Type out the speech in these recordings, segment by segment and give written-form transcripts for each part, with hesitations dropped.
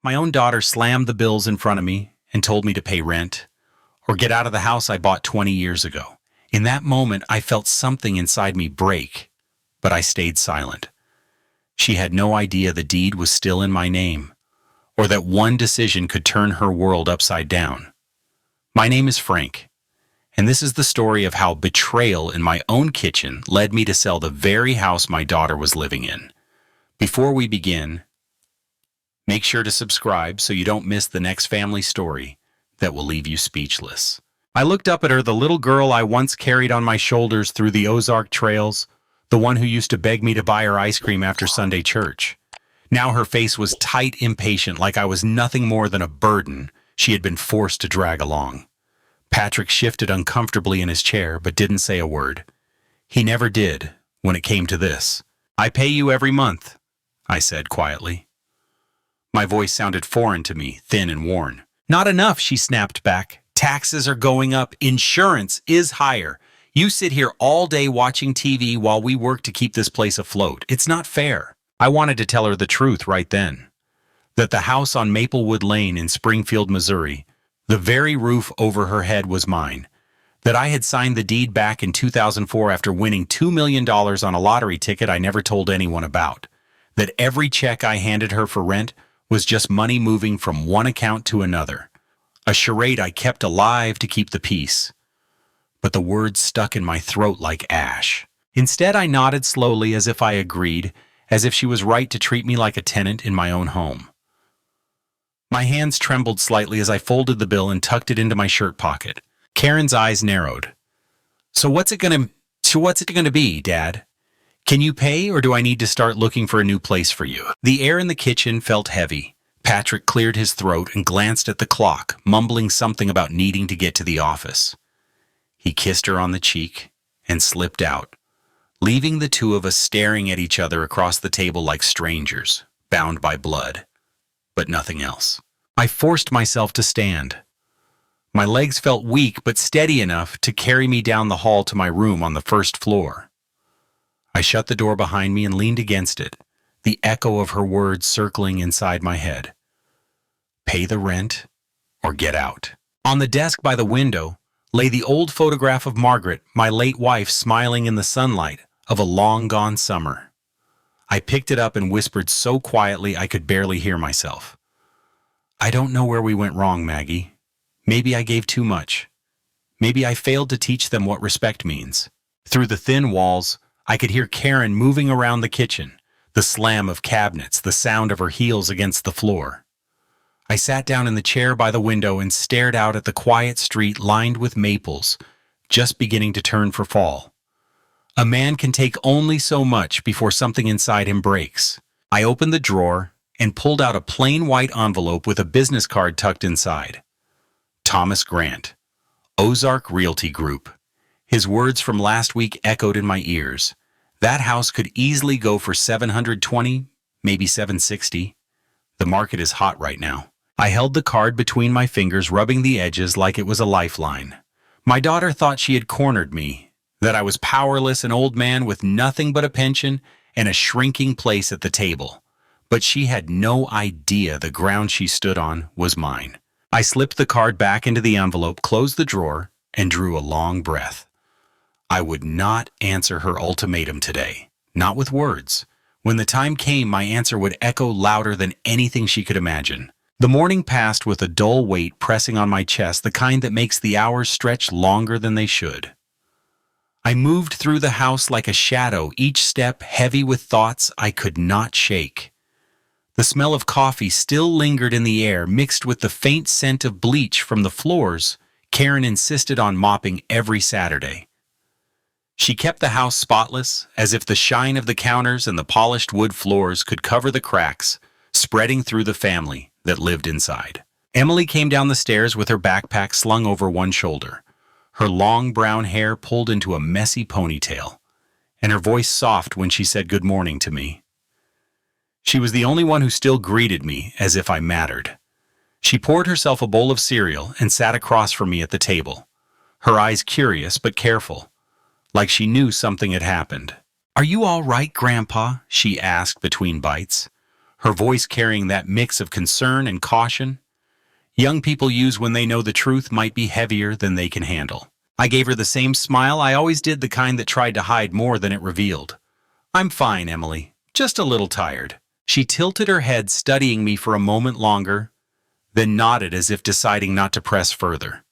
My own daughter slammed the bills in front of me and told me to pay rent or get out of the house I bought 20 years ago. In that moment, I felt something inside me break, but I stayed silent. She had no idea the deed was still in my name, or that one decision could turn her world upside down. My name is Frank, and this is the story of how betrayal in my own kitchen led me to sell the very house my daughter was living in. Before we begin, make sure to subscribe so you don't miss the next family story that will leave you speechless. I looked up at her, the little girl I once carried on my shoulders through the Ozark trails, the one who used to beg me to buy her ice cream after Sunday church. Now her face was tight, impatient, like I was nothing more than a burden she had been forced to drag along. Patrick shifted uncomfortably in his chair, but didn't say a word. He never did when it came to this. "I pay you every month," I said quietly. My voice sounded foreign to me, thin and worn. "Not enough," she snapped back. "Taxes are going up. Insurance is higher. You sit here all day watching TV while we work to keep this place afloat. It's not fair." I wanted to tell her the truth right then. That the house on Maplewood Lane in Springfield, Missouri, the very roof over her head, was mine. That I had signed the deed back in 2004 after winning $2 million on a lottery ticket I never told anyone about. That every check I handed her for rent was just money moving from one account to another. A charade I kept alive to keep the peace. But the words stuck in my throat like ash. Instead, I nodded slowly as if I agreed, as if she was right to treat me like a tenant in my own home. My hands trembled slightly as I folded the bill and tucked it into my shirt pocket. Karen's eyes narrowed. So what's it gonna be, Dad? Can you pay, or do I need to start looking for a new place for you? The air in the kitchen felt heavy. Patrick cleared his throat and glanced at the clock, mumbling something about needing to get to the office. He kissed her on the cheek and slipped out, leaving the two of us staring at each other across the table like strangers, bound by blood, but nothing else. I forced myself to stand. My legs felt weak but steady enough to carry me down the hall to my room on the first floor. I shut the door behind me and leaned against it, the echo of her words circling inside my head. Pay the rent or get out. On the desk by the window lay the old photograph of Margaret, my late wife, smiling in the sunlight of a long-gone summer. I picked it up and whispered so quietly I could barely hear myself. "I don't know where we went wrong, Maggie. Maybe I gave too much. Maybe I failed to teach them what respect means." Through the thin walls, I could hear Karen moving around the kitchen, the slam of cabinets, the sound of her heels against the floor. I sat down in the chair by the window and stared out at the quiet street lined with maples, just beginning to turn for fall. A man can take only so much before something inside him breaks. I opened the drawer and pulled out a plain white envelope with a business card tucked inside. Thomas Grant, Ozark Realty Group. His words from last week echoed in my ears. That house could easily go for $720, maybe $760. The market is hot right now. I held the card between my fingers, rubbing the edges like it was a lifeline. My daughter thought she had cornered me, that I was powerless, an old man with nothing but a pension and a shrinking place at the table. But she had no idea the ground she stood on was mine. I slipped the card back into the envelope, closed the drawer, and drew a long breath. I would not answer her ultimatum today, not with words. When the time came, my answer would echo louder than anything she could imagine. The morning passed with a dull weight pressing on my chest, the kind that makes the hours stretch longer than they should. I moved through the house like a shadow, each step heavy with thoughts I could not shake. The smell of coffee still lingered in the air, mixed with the faint scent of bleach from the floors Karen insisted on mopping every Saturday. She kept the house spotless, as if the shine of the counters and the polished wood floors could cover the cracks, spreading through the family that lived inside. Emily came down the stairs with her backpack slung over one shoulder, her long brown hair pulled into a messy ponytail, and her voice soft when she said good morning to me. She was the only one who still greeted me as if I mattered. She poured herself a bowl of cereal and sat across from me at the table, her eyes curious but careful, like she knew something had happened. "Are you all right, Grandpa?" she asked between bites. her voice carrying that mix of concern and caution young people use when they know the truth might be heavier than they can handle. I gave her the same smile I always did, the kind that tried to hide more than it revealed. "I'm fine, Emily. Just a little tired." She tilted her head, studying me for a moment longer, then nodded as if deciding not to press further.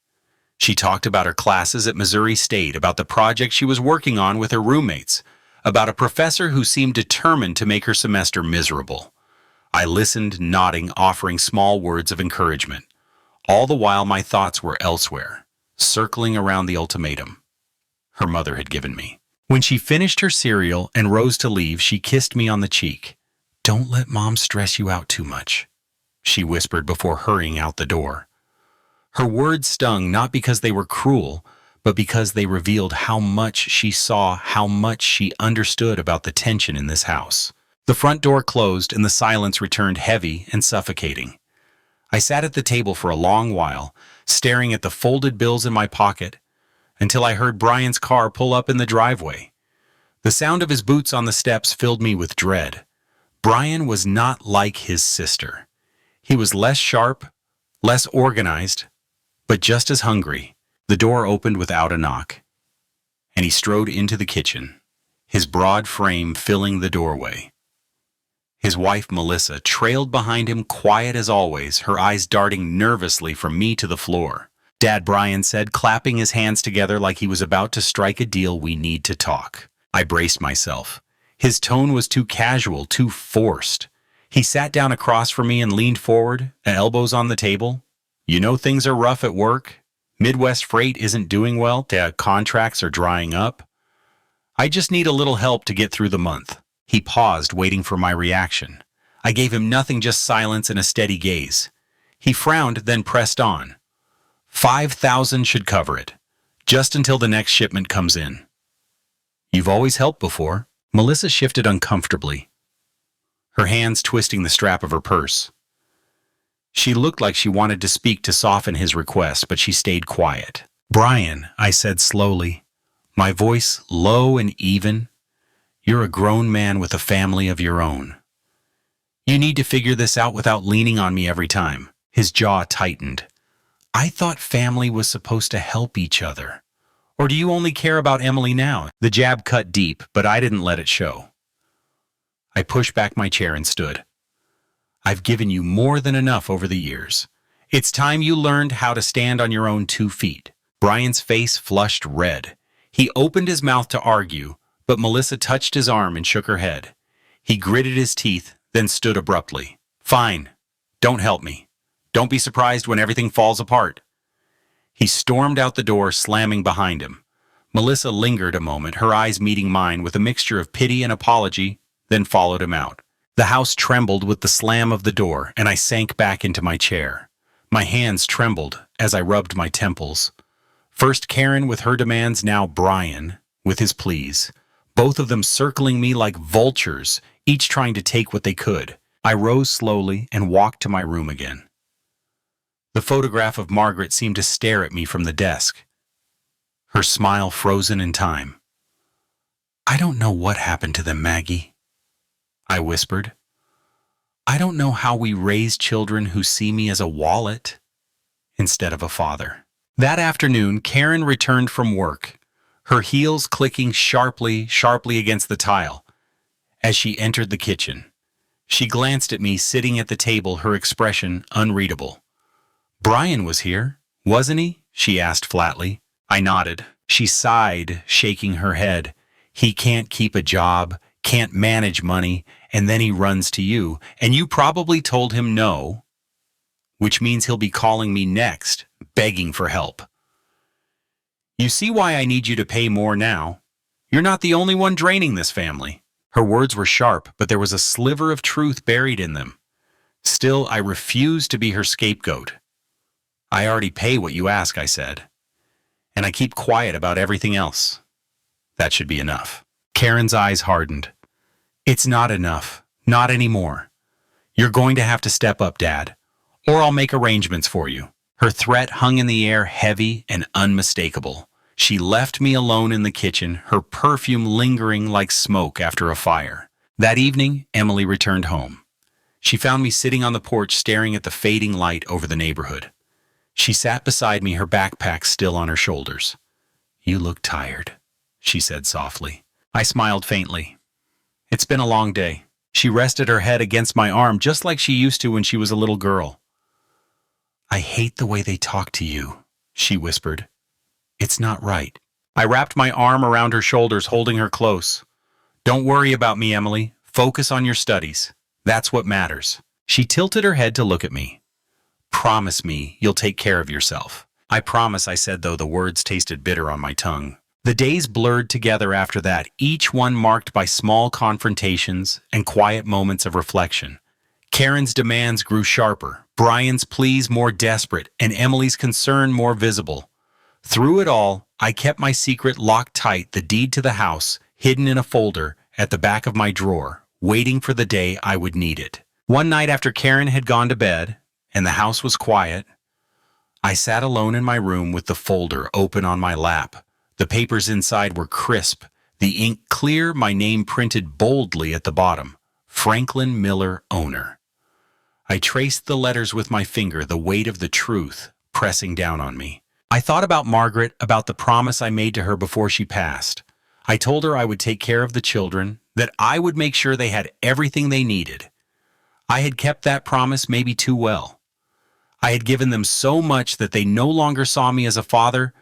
She talked about her classes at Missouri State, about the project she was working on with her roommates, about a professor who seemed determined to make her semester miserable. I listened, nodding, offering small words of encouragement. All the while my thoughts were elsewhere, circling around the ultimatum her mother had given me. When she finished her cereal and rose to leave, she kissed me on the cheek. "Don't let Mom stress you out too much," she whispered before hurrying out the door. Her words stung not because they were cruel, but because they revealed how much she saw, how much she understood about the tension in this house. The front door closed and the silence returned, heavy and suffocating. I sat at the table for a long while, staring at the folded bills in my pocket, until I heard Brian's car pull up in the driveway. The sound of his boots on the steps filled me with dread. Brian was not like his sister. He was less sharp, less organized, but just as hungry. The door opened without a knock, and he strode into the kitchen, his broad frame filling the doorway. His wife, Melissa, trailed behind him, quiet as always, her eyes darting nervously from me to the floor. "Dad," Brian said, clapping his hands together like he was about to strike a deal. "We need to talk." I braced myself. His tone was too casual, too forced. He sat down across from me and leaned forward, elbows on the table. "You know things are rough at work. Midwest Freight isn't doing well. The contracts are drying up. I just need a little help to get through the month." He paused, waiting for my reaction. I gave him nothing, just silence and a steady gaze. He frowned, then pressed on. "5,000 should cover it, just until the next shipment comes in." "You've always helped before." Melissa shifted uncomfortably, her hands twisting the strap of her purse. She looked like she wanted to speak to soften his request, but she stayed quiet. "Brian," I said slowly, my voice low and even, "you're a grown man with a family of your own. You need to figure this out without leaning on me every time." His jaw tightened. "I thought family was supposed to help each other. Or do you only care about Emily now?" The jab cut deep, but I didn't let it show. I pushed back my chair and stood. "I've given you more than enough over the years. It's time you learned how to stand on your own 2 feet. Brian's face flushed red. He opened his mouth to argue, but Melissa touched his arm and shook her head. He gritted his teeth, then stood abruptly. "Fine. Don't help me. Don't be surprised when everything falls apart." He stormed out the door, slamming behind him. Melissa lingered a moment, her eyes meeting mine with a mixture of pity and apology, then followed him out. The house trembled with the slam of the door, and I sank back into my chair. My hands trembled as I rubbed my temples. First Karen with her demands, now Brian with his pleas. Both of them circling me like vultures, each trying to take what they could. I rose slowly and walked to my room again. The photograph of Margaret seemed to stare at me from the desk, her smile frozen in time. "I don't know what happened to them, Maggie," I whispered. "I don't know how we raise children who see me as a wallet instead of a father." That afternoon, Karen returned from work, her heels clicking sharply against the tile. As she entered the kitchen, she glanced at me sitting at the table, her expression unreadable. "Brian was here, wasn't he?" she asked flatly. I nodded. She sighed, shaking her head. "He can't keep a job, can't manage money, and then he runs to you, and you probably told him no, which means he'll be calling me next, begging for help. You see why I need you to pay more now? You're not the only one draining this family." Her words were sharp, but there was a sliver of truth buried in them. Still, I refused to be her scapegoat. "I already pay what you ask," I said, "and I keep quiet about everything else. That should be enough." Karen's eyes hardened. "It's not enough. Not anymore. You're going to have to step up, Dad, or I'll make arrangements for you." Her threat hung in the air, heavy and unmistakable. She left me alone in the kitchen, her perfume lingering like smoke after a fire. That evening, Emily returned home. She found me sitting on the porch staring at the fading light over the neighborhood. She sat beside me, her backpack still on her shoulders. "You look tired," she said softly. I smiled faintly. "It's been a long day." She rested her head against my arm just like she used to when she was a little girl. "I hate the way they talk to you," she whispered. "It's not right." I wrapped my arm around her shoulders, holding her close. "Don't worry about me, Emily. Focus on your studies. That's what matters." She tilted her head to look at me. "Promise me you'll take care of yourself." "I promise," I said, though the words tasted bitter on my tongue. The days blurred together after that, each one marked by small confrontations and quiet moments of reflection. Karen's demands grew sharper, Brian's pleas more desperate, and Emily's concern more visible. Through it all, I kept my secret locked tight, the deed to the house, hidden in a folder at the back of my drawer, waiting for the day I would need it. One night after Karen had gone to bed, and the house was quiet, I sat alone in my room with the folder open on my lap. The papers inside were crisp, the ink clear, my name printed boldly at the bottom. Franklin Miller, owner. I traced the letters with my finger, the weight of the truth pressing down on me. I thought about Margaret, about the promise I made to her before she passed. I told her I would take care of the children, that I would make sure they had everything they needed. I had kept that promise maybe too well. I had given them so much that they no longer saw me as a father,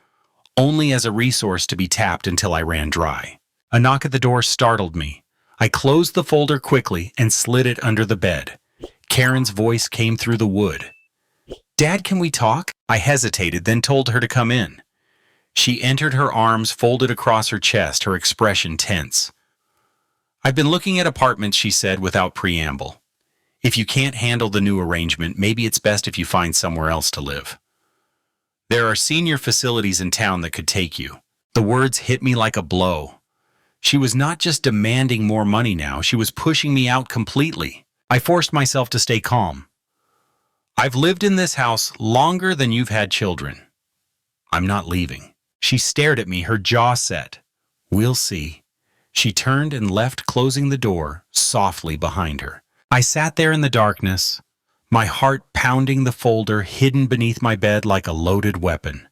only as a resource to be tapped until I ran dry. A knock at the door startled me. I closed the folder quickly and slid it under the bed. Karen's voice came through the wood. "Dad, can we talk?" I hesitated, then told her to come in. She entered, her arms folded across her chest, her expression tense. "I've been looking at apartments," she said without preamble. "If you can't handle the new arrangement, maybe it's best if you find somewhere else to live. There are senior facilities in town that could take you." The words hit me like a blow. She was not just demanding more money now, she was pushing me out completely. I forced myself to stay calm. "I've lived in this house longer than you've had children. I'm not leaving." She stared at me, her jaw set. "We'll see." She turned and left, closing the door softly behind her. I sat there in the darkness, my heart pounding, the folder hidden beneath my bed like a loaded weapon.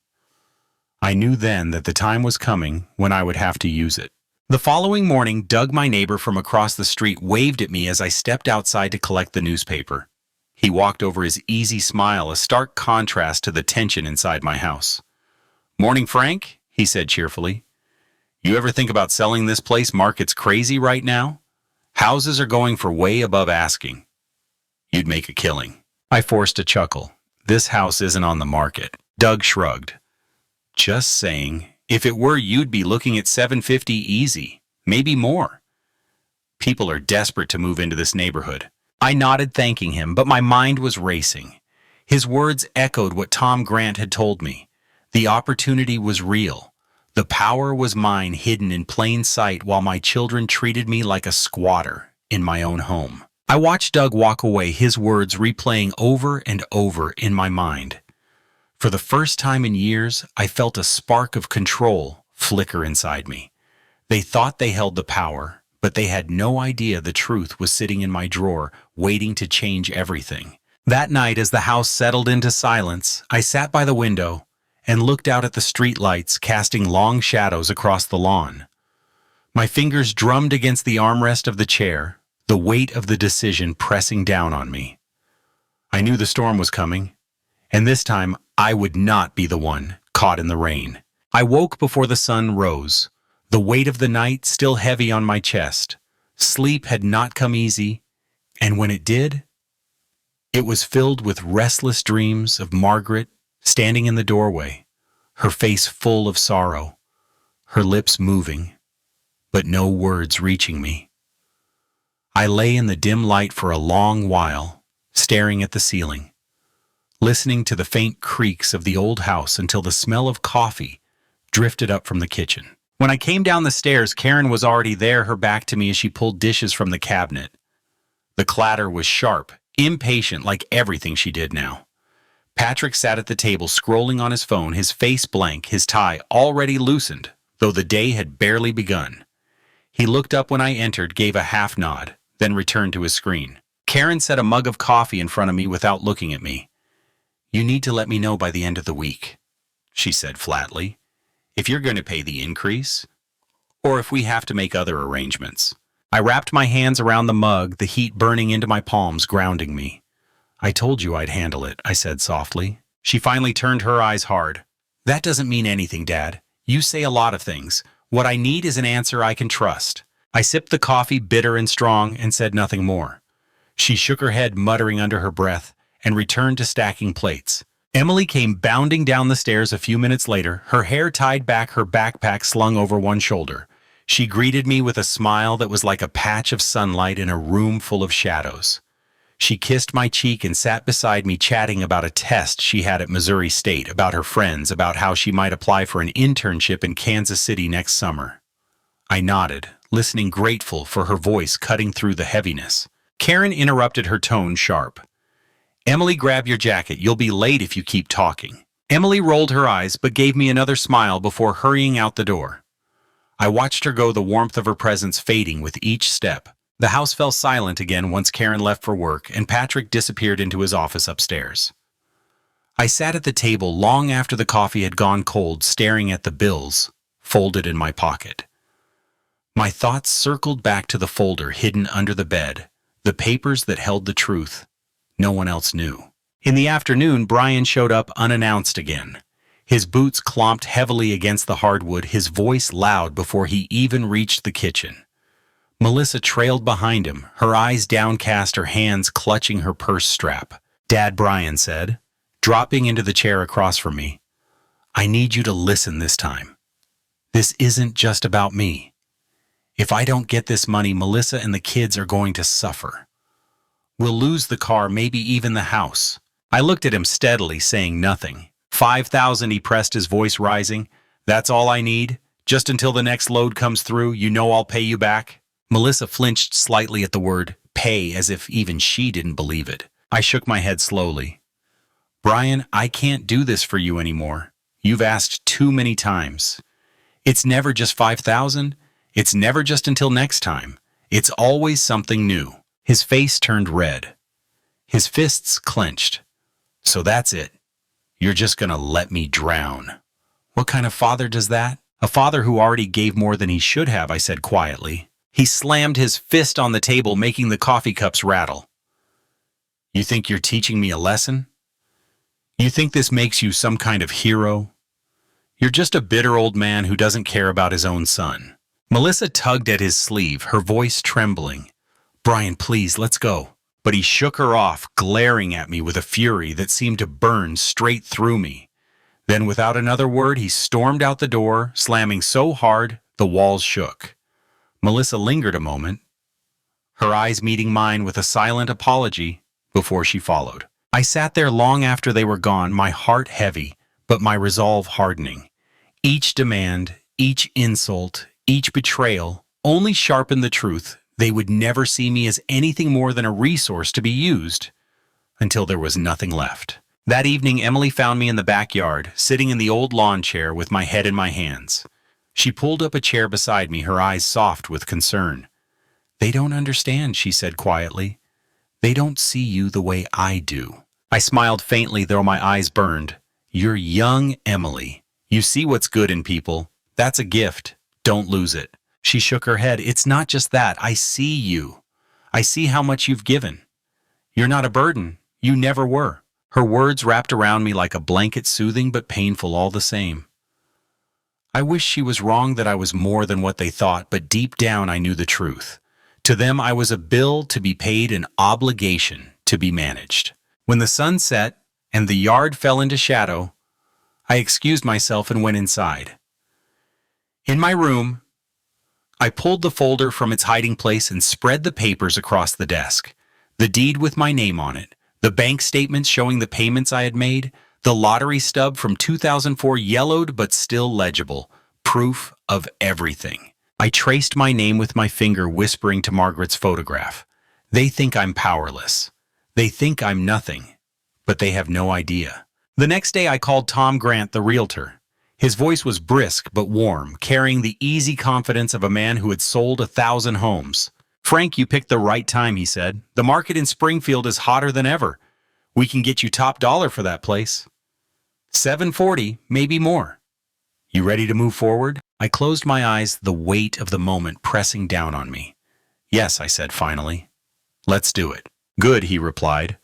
I knew then that the time was coming when I would have to use it. The following morning, Doug, my neighbor from across the street, waved at me as I stepped outside to collect the newspaper. He walked over, his easy smile a stark contrast to the tension inside my house. "Morning, Frank," he said cheerfully. "You ever think about selling this place? Market's crazy right now. Houses are going for way above asking. You'd make a killing." I forced a chuckle. "This house isn't on the market." Doug shrugged. "Just saying, if it were, you'd be looking at $750 easy, maybe more. People are desperate to move into this neighborhood." I nodded, thanking him, but my mind was racing. His words echoed what Tom Grant had told me. The opportunity was real. The power was mine, hidden in plain sight, while my children treated me like a squatter in my own home. I watched Doug walk away, his words replaying over and over in my mind. For the first time in years, I felt a spark of control flicker inside me. They thought they held the power, but they had no idea the truth was sitting in my drawer, waiting to change everything. That night, as the house settled into silence, I sat by the window and looked out at the streetlights casting long shadows across the lawn. My fingers drummed against the armrest of the chair, the weight of the decision pressing down on me. I knew the storm was coming, and this time I would not be the one caught in the rain. I woke before the sun rose, the weight of the night still heavy on my chest. Sleep had not come easy, and when it did, it was filled with restless dreams of Margaret standing in the doorway, her face full of sorrow, her lips moving, but no words reaching me. I lay in the dim light for a long while, staring at the ceiling, listening to the faint creaks of the old house until the smell of coffee drifted up from the kitchen. When I came down the stairs, Karen was already there, her back to me as she pulled dishes from the cabinet. The clatter was sharp, impatient, like everything she did now. Patrick sat at the table, scrolling on his phone, his face blank, his tie already loosened, though the day had barely begun. He looked up when I entered, gave a half nod, then returned to his screen. Karen set a mug of coffee in front of me without looking at me. "You need to let me know by the end of the week," she said flatly, "if you're going to pay the increase, or if we have to make other arrangements." I wrapped my hands around the mug, the heat burning into my palms, grounding me. "I told you I'd handle it," I said softly. She finally turned her eyes hard. "That doesn't mean anything, Dad. You say a lot of things. What I need is an answer I can trust." I sipped the coffee, bitter and strong, and said nothing more. She shook her head, muttering under her breath, and returned to stacking plates. Emily came bounding down the stairs a few minutes later, her hair tied back, her backpack slung over one shoulder. She greeted me with a smile that was like a patch of sunlight in a room full of shadows. She kissed my cheek and sat beside me, chatting about a test she had at Missouri State, about her friends, about how she might apply for an internship in Kansas City next summer. I nodded, listening, grateful for her voice cutting through the heaviness. Karen interrupted, her tone sharp. "Emily, grab your jacket. You'll be late if you keep talking." Emily rolled her eyes but gave me another smile before hurrying out the door. I watched her go, the warmth of her presence fading with each step. The house fell silent again once Karen left for work and Patrick disappeared into his office upstairs. I sat at the table long after the coffee had gone cold, staring at the bills folded in my pocket. My thoughts circled back to the folder hidden under the bed, the papers that held the truth no one else knew. In the afternoon, Brian showed up unannounced again. His boots clomped heavily against the hardwood, his voice loud before he even reached the kitchen. Melissa trailed behind him, her eyes downcast, her hands clutching her purse strap. "Dad," Brian said, dropping into the chair across from me, "I need you to listen this time. This isn't just about me. If I don't get this money, Melissa and the kids are going to suffer. We'll lose the car, maybe even the house." I looked at him steadily, saying nothing. 5,000, he pressed, his voice rising. "That's all I need? Just until the next load comes through, you know I'll pay you back?" Melissa flinched slightly at the word pay, as if even she didn't believe it. I shook my head slowly. "Brian, I can't do this for you anymore. You've asked too many times. It's never just 5,000. It's never just until next time. It's always something new." His face turned red. His fists clenched. "So that's it. You're just gonna let me drown." "What kind of father does that?" "A father who already gave more than he should have," I said quietly. He slammed his fist on the table, making the coffee cups rattle. "You think you're teaching me a lesson? You think this makes you some kind of hero? You're just a bitter old man who doesn't care about his own son." Melissa tugged at his sleeve, her voice trembling. "Brian, please, let's go." But he shook her off, glaring at me with a fury that seemed to burn straight through me. Then, without another word, he stormed out the door, slamming so hard the walls shook. Melissa lingered a moment, her eyes meeting mine with a silent apology before she followed. I sat there long after they were gone, my heart heavy, but my resolve hardening. Each demand, each insult, each betrayal only sharpened the truth. They would never see me as anything more than a resource to be used until there was nothing left. That evening, Emily found me in the backyard, sitting in the old lawn chair with my head in my hands. She pulled up a chair beside me, her eyes soft with concern. "They don't understand," she said quietly. "They don't see you the way I do." I smiled faintly, though my eyes burned. "You're young, Emily. You see what's good in people. That's a gift. Don't lose it." She shook her head. "It's not just that. I see you. I see how much you've given. You're not a burden. You never were." Her words wrapped around me like a blanket, soothing but painful all the same. I wish she was wrong, that I was more than what they thought, but deep down I knew the truth. To them I was a bill to be paid, an obligation to be managed. When the sun set and the yard fell into shadow, I excused myself and went inside. In my room, I pulled the folder from its hiding place and spread the papers across the desk. The deed with my name on it, the bank statements showing the payments I had made, the lottery stub from 2004, yellowed but still legible, proof of everything. I traced my name with my finger, whispering to Margaret's photograph. "They think I'm powerless. They think I'm nothing, but they have no idea." The next day I called Tom Grant, the realtor. His voice was brisk but warm, carrying the easy confidence of a man who had sold 1,000 homes. Frank, you picked the right time, he said. The market in Springfield is hotter than ever. We can get you top dollar for that place. 740, maybe more. You ready to move forward? I closed my eyes, the weight of the moment pressing down on me. Yes, I said finally. Let's do it. Good, he replied.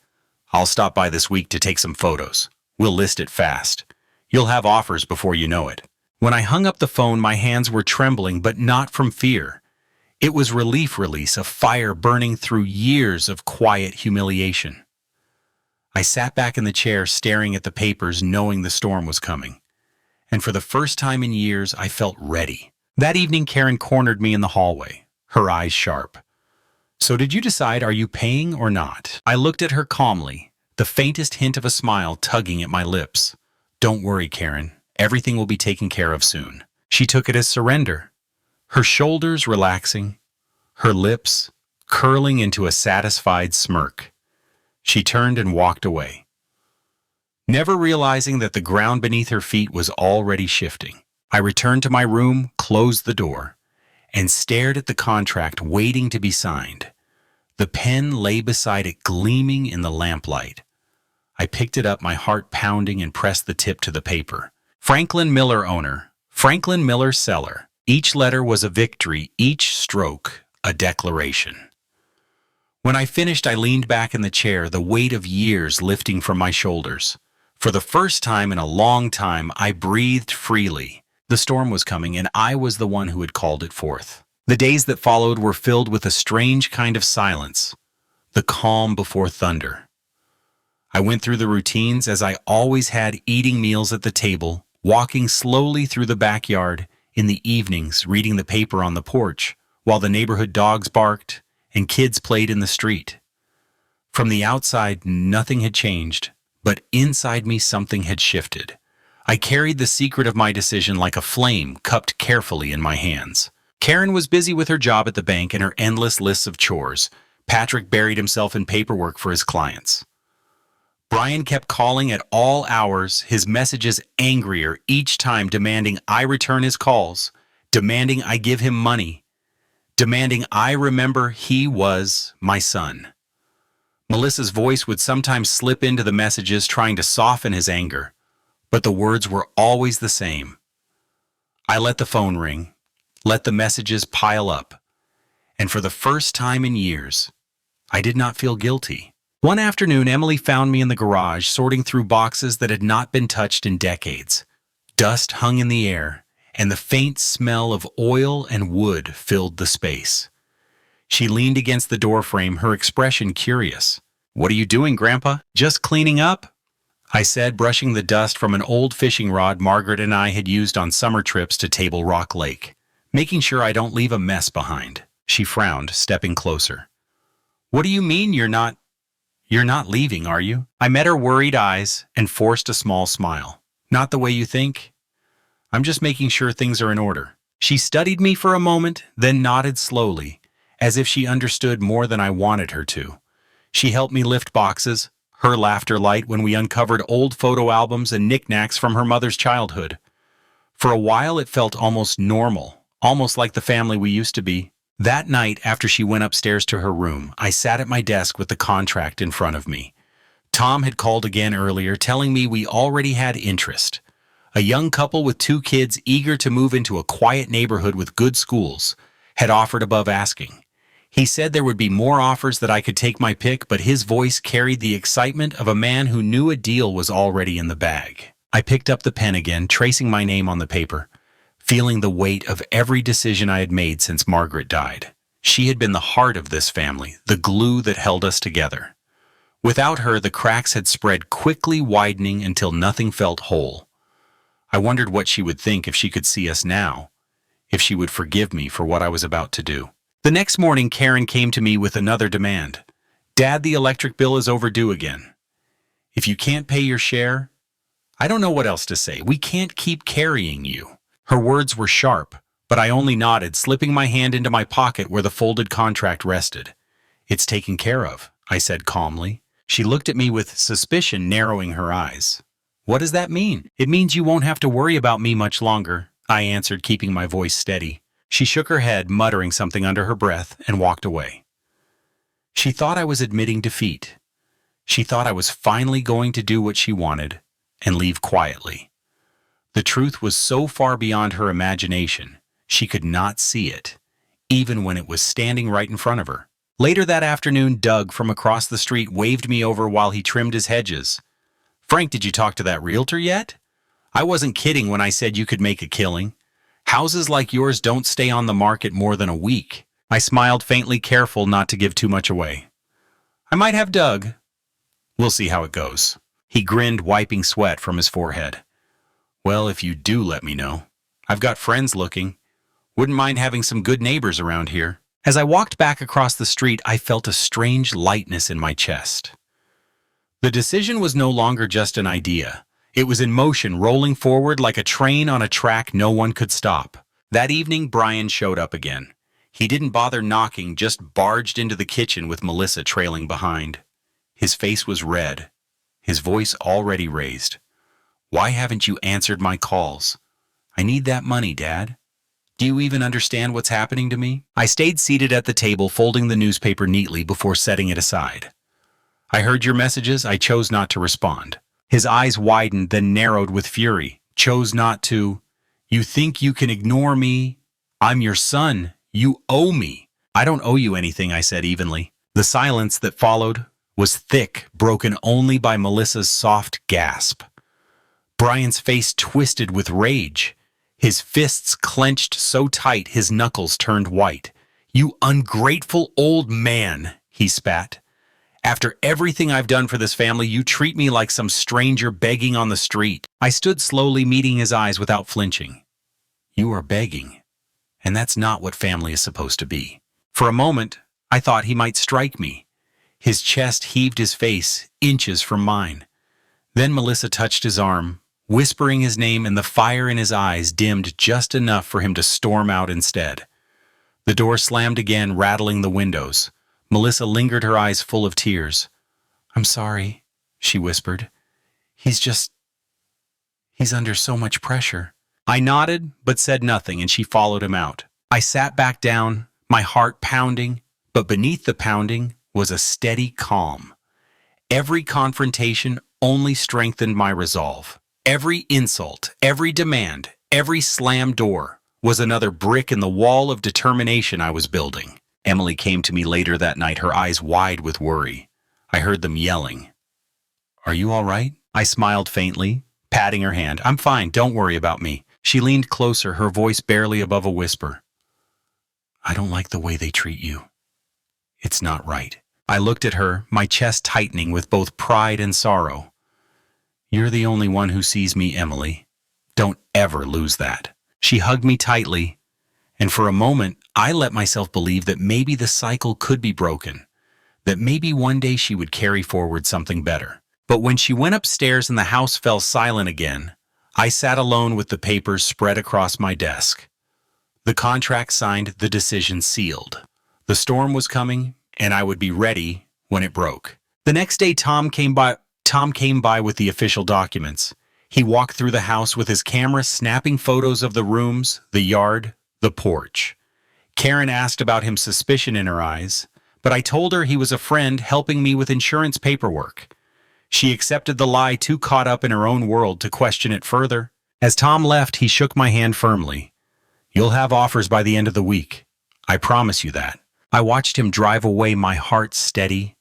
I'll stop by this week to take some photos. We'll list it fast. You'll have offers before you know it. When I hung up the phone, my hands were trembling, but not from fear. It was relief release, a fire burning through years of quiet humiliation. I sat back in the chair, staring at the papers, knowing the storm was coming. And for the first time in years, I felt ready. That evening, Karen cornered me in the hallway, her eyes sharp. So did you decide, are you paying or not? I looked at her calmly, the faintest hint of a smile tugging at my lips. Don't worry, Karen. Everything will be taken care of soon. She took it as surrender, her shoulders relaxing, her lips curling into a satisfied smirk. She turned and walked away, never realizing that the ground beneath her feet was already shifting. I returned to my room, closed the door, and stared at the contract waiting to be signed. The pen lay beside it, gleaming in the lamplight. I picked it up, my heart pounding, and pressed the tip to the paper. Franklin Miller owner, Franklin Miller seller. Each letter was a victory, each stroke a declaration. When I finished, I leaned back in the chair, the weight of years lifting from my shoulders. For the first time in a long time, I breathed freely. The storm was coming, and I was the one who had called it forth. The days that followed were filled with a strange kind of silence, the calm before thunder. I went through the routines as I always had, eating meals at the table, walking slowly through the backyard, in the evenings reading the paper on the porch, while the neighborhood dogs barked and kids played in the street. From the outside, nothing had changed, but inside me something had shifted. I carried the secret of my decision like a flame cupped carefully in my hands. Karen was busy with her job at the bank and her endless lists of chores. Patrick buried himself in paperwork for his clients. Brian kept calling at all hours, his messages angrier each time, demanding I return his calls, demanding I give him money, demanding I remember he was my son. Melissa's voice would sometimes slip into the messages, trying to soften his anger, but the words were always the same. I let the phone ring, let the messages pile up, and for the first time in years, I did not feel guilty. One afternoon, Emily found me in the garage, sorting through boxes that had not been touched in decades. Dust hung in the air, and the faint smell of oil and wood filled the space. She leaned against the doorframe, her expression curious. "What are you doing, Grandpa?" "Just cleaning up," I said, brushing the dust from an old fishing rod Margaret and I had used on summer trips to Table Rock Lake. "Making sure I don't leave a mess behind." She frowned, stepping closer. "What do you mean you're not leaving, are you?" I met her worried eyes and forced a small smile. "Not the way you think. I'm just making sure things are in order." She studied me for a moment, then nodded slowly, as if she understood more than I wanted her to. She helped me lift boxes, her laughter light when we uncovered old photo albums and knickknacks from her mother's childhood. For a while it felt almost normal, almost like the family we used to be. That night, after she went upstairs to her room, I sat at my desk with the contract in front of me. Tom had called again earlier, telling me we already had interest. A young couple with 2 kids eager to move into a quiet neighborhood with good schools had offered above asking. He said there would be more offers, that I could take my pick, but his voice carried the excitement of a man who knew a deal was already in the bag. I picked up the pen again, tracing my name on the paper, feeling the weight of every decision I had made since Margaret died. She had been the heart of this family, the glue that held us together. Without her, the cracks had spread, quickly widening until nothing felt whole. I wondered what she would think if she could see us now, if she would forgive me for what I was about to do. The next morning, Karen came to me with another demand. "Dad, the electric bill is overdue again. If you can't pay your share, I don't know what else to say. We can't keep carrying you." Her words were sharp, but I only nodded, slipping my hand into my pocket where the folded contract rested. "It's taken care of," I said calmly. She looked at me with suspicion narrowing her eyes. "What does that mean?" "It means you won't have to worry about me much longer," I answered, keeping my voice steady. She shook her head, muttering something under her breath, and walked away. She thought I was admitting defeat. She thought I was finally going to do what she wanted and leave quietly. The truth was so far beyond her imagination, she could not see it, even when it was standing right in front of her. Later that afternoon, Doug from across the street waved me over while he trimmed his hedges. "Frank, did you talk to that realtor yet? I wasn't kidding when I said you could make a killing. Houses like yours don't stay on the market more than a week." I smiled faintly, careful not to give too much away. "I might have Doug. We'll see how it goes." He grinned, wiping sweat from his forehead. "Well, if you do let me know. I've got friends looking. Wouldn't mind having some good neighbors around here." As I walked back across the street, I felt a strange lightness in my chest. The decision was no longer just an idea. It was in motion, rolling forward like a train on a track no one could stop. That evening, Brian showed up again. He didn't bother knocking, just barged into the kitchen with Melissa trailing behind. His face was red, his voice already raised. "Why haven't you answered my calls? I need that money, Dad. Do you even understand what's happening to me?" I stayed seated at the table, folding the newspaper neatly before setting it aside. "I heard your messages. I chose not to respond." His eyes widened, then narrowed with fury. "Chose not to? You think you can ignore me? I'm your son. You owe me." "I don't owe you anything," I said evenly. The silence that followed was thick, broken only by Melissa's soft gasp. Brian's face twisted with rage. His fists clenched so tight his knuckles turned white. "You ungrateful old man," he spat. "After everything I've done for this family, you treat me like some stranger begging on the street." I stood slowly, meeting his eyes without flinching. "You are begging, and that's not what family is supposed to be." For a moment, I thought he might strike me. His chest heaved, his face inches from mine. Then Melissa touched his arm, whispering his name, and the fire in his eyes dimmed just enough for him to storm out instead. The door slammed again, rattling the windows. Melissa lingered, her eyes full of tears. "I'm sorry," she whispered. He's under so much pressure." I nodded, but said nothing, and she followed him out. I sat back down, my heart pounding, but beneath the pounding was a steady calm. Every confrontation only strengthened my resolve. Every insult, every demand, every slammed door was another brick in the wall of determination I was building. Emily came to me later that night, her eyes wide with worry. I heard them yelling. "Are you all right?" I smiled faintly, patting her hand. "I'm fine, don't worry about me." She leaned closer, her voice barely above a whisper. "I don't like the way they treat you. It's not right." I looked at her, my chest tightening with both pride and sorrow. "You're the only one who sees me, Emily. Don't ever lose that." She hugged me tightly, and for a moment, I let myself believe that maybe the cycle could be broken, that maybe one day she would carry forward something better. But when she went upstairs and the house fell silent again, I sat alone with the papers spread across my desk. The contract signed, the decision sealed. The storm was coming, and I would be ready when it broke. The next day, Tom came by with the official documents. He walked through the house with his camera, snapping photos of the rooms, the yard, the porch. Karen asked about him, suspicion in her eyes, but I told her he was a friend helping me with insurance paperwork. She accepted the lie, too caught up in her own world to question it further. As Tom left, he shook my hand firmly. "You'll have offers by the end of the week. I promise you that." I watched him drive away, my heart steady,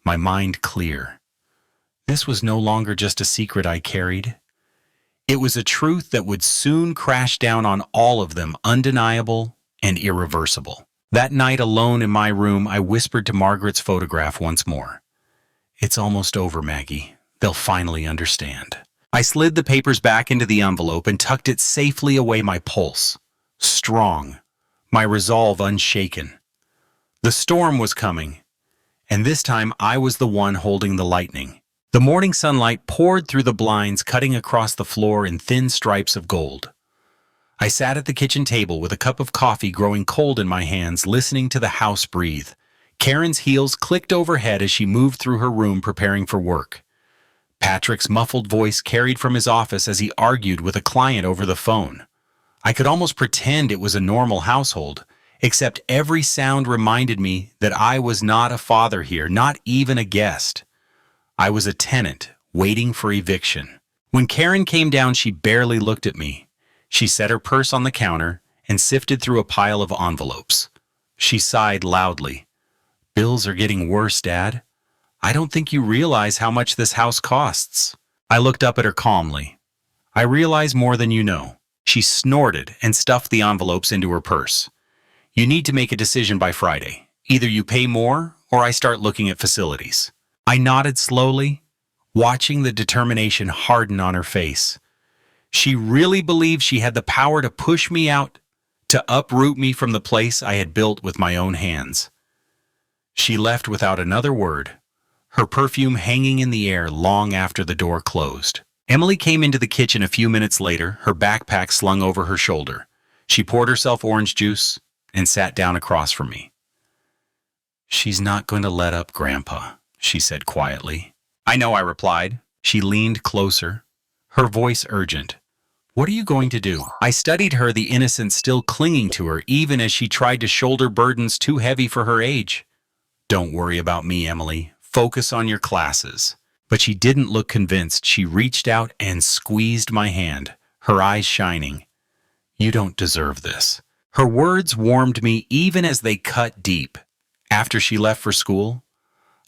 my mind clear. This was no longer just a secret I carried. It was a truth that would soon crash down on all of them, undeniable and irreversible. That night, alone in my room, I whispered to Margaret's photograph once more. "It's almost over, Maggie. They'll finally understand." I slid the papers back into the envelope and tucked it safely away, my pulse strong, my resolve unshaken. The storm was coming, and this time I was the one holding the lightning. The morning sunlight poured through the blinds, cutting across the floor in thin stripes of gold. I sat at the kitchen table with a cup of coffee growing cold in my hands, listening to the house breathe. Karen's heels clicked overhead as she moved through her room preparing for work. Patrick's muffled voice carried from his office as he argued with a client over the phone. I could almost pretend it was a normal household, except every sound reminded me that I was not a father here, not even a guest. I was a tenant, waiting for eviction. When Karen came down, she barely looked at me. She set her purse on the counter and sifted through a pile of envelopes. She sighed loudly. "Bills are getting worse, Dad. I don't think you realize how much this house costs." I looked up at her calmly. "I realize more than you know." She snorted and stuffed the envelopes into her purse. "You need to make a decision by Friday. Either you pay more or I start looking at facilities." I nodded slowly, watching the determination harden on her face. She really believed she had the power to push me out, to uproot me from the place I had built with my own hands. She left without another word, her perfume hanging in the air long after the door closed. Emily came into the kitchen a few minutes later, her backpack slung over her shoulder. She poured herself orange juice and sat down across from me. "She's not going to let up, Grandpa," she said quietly. "I know," I replied. She leaned closer, her voice urgent. "What are you going to do?" I studied her, the innocence still clinging to her, even as she tried to shoulder burdens too heavy for her age. "Don't worry about me, Emily. Focus on your classes." But she didn't look convinced. She reached out and squeezed my hand, her eyes shining. "You don't deserve this." Her words warmed me even as they cut deep. After she left for school,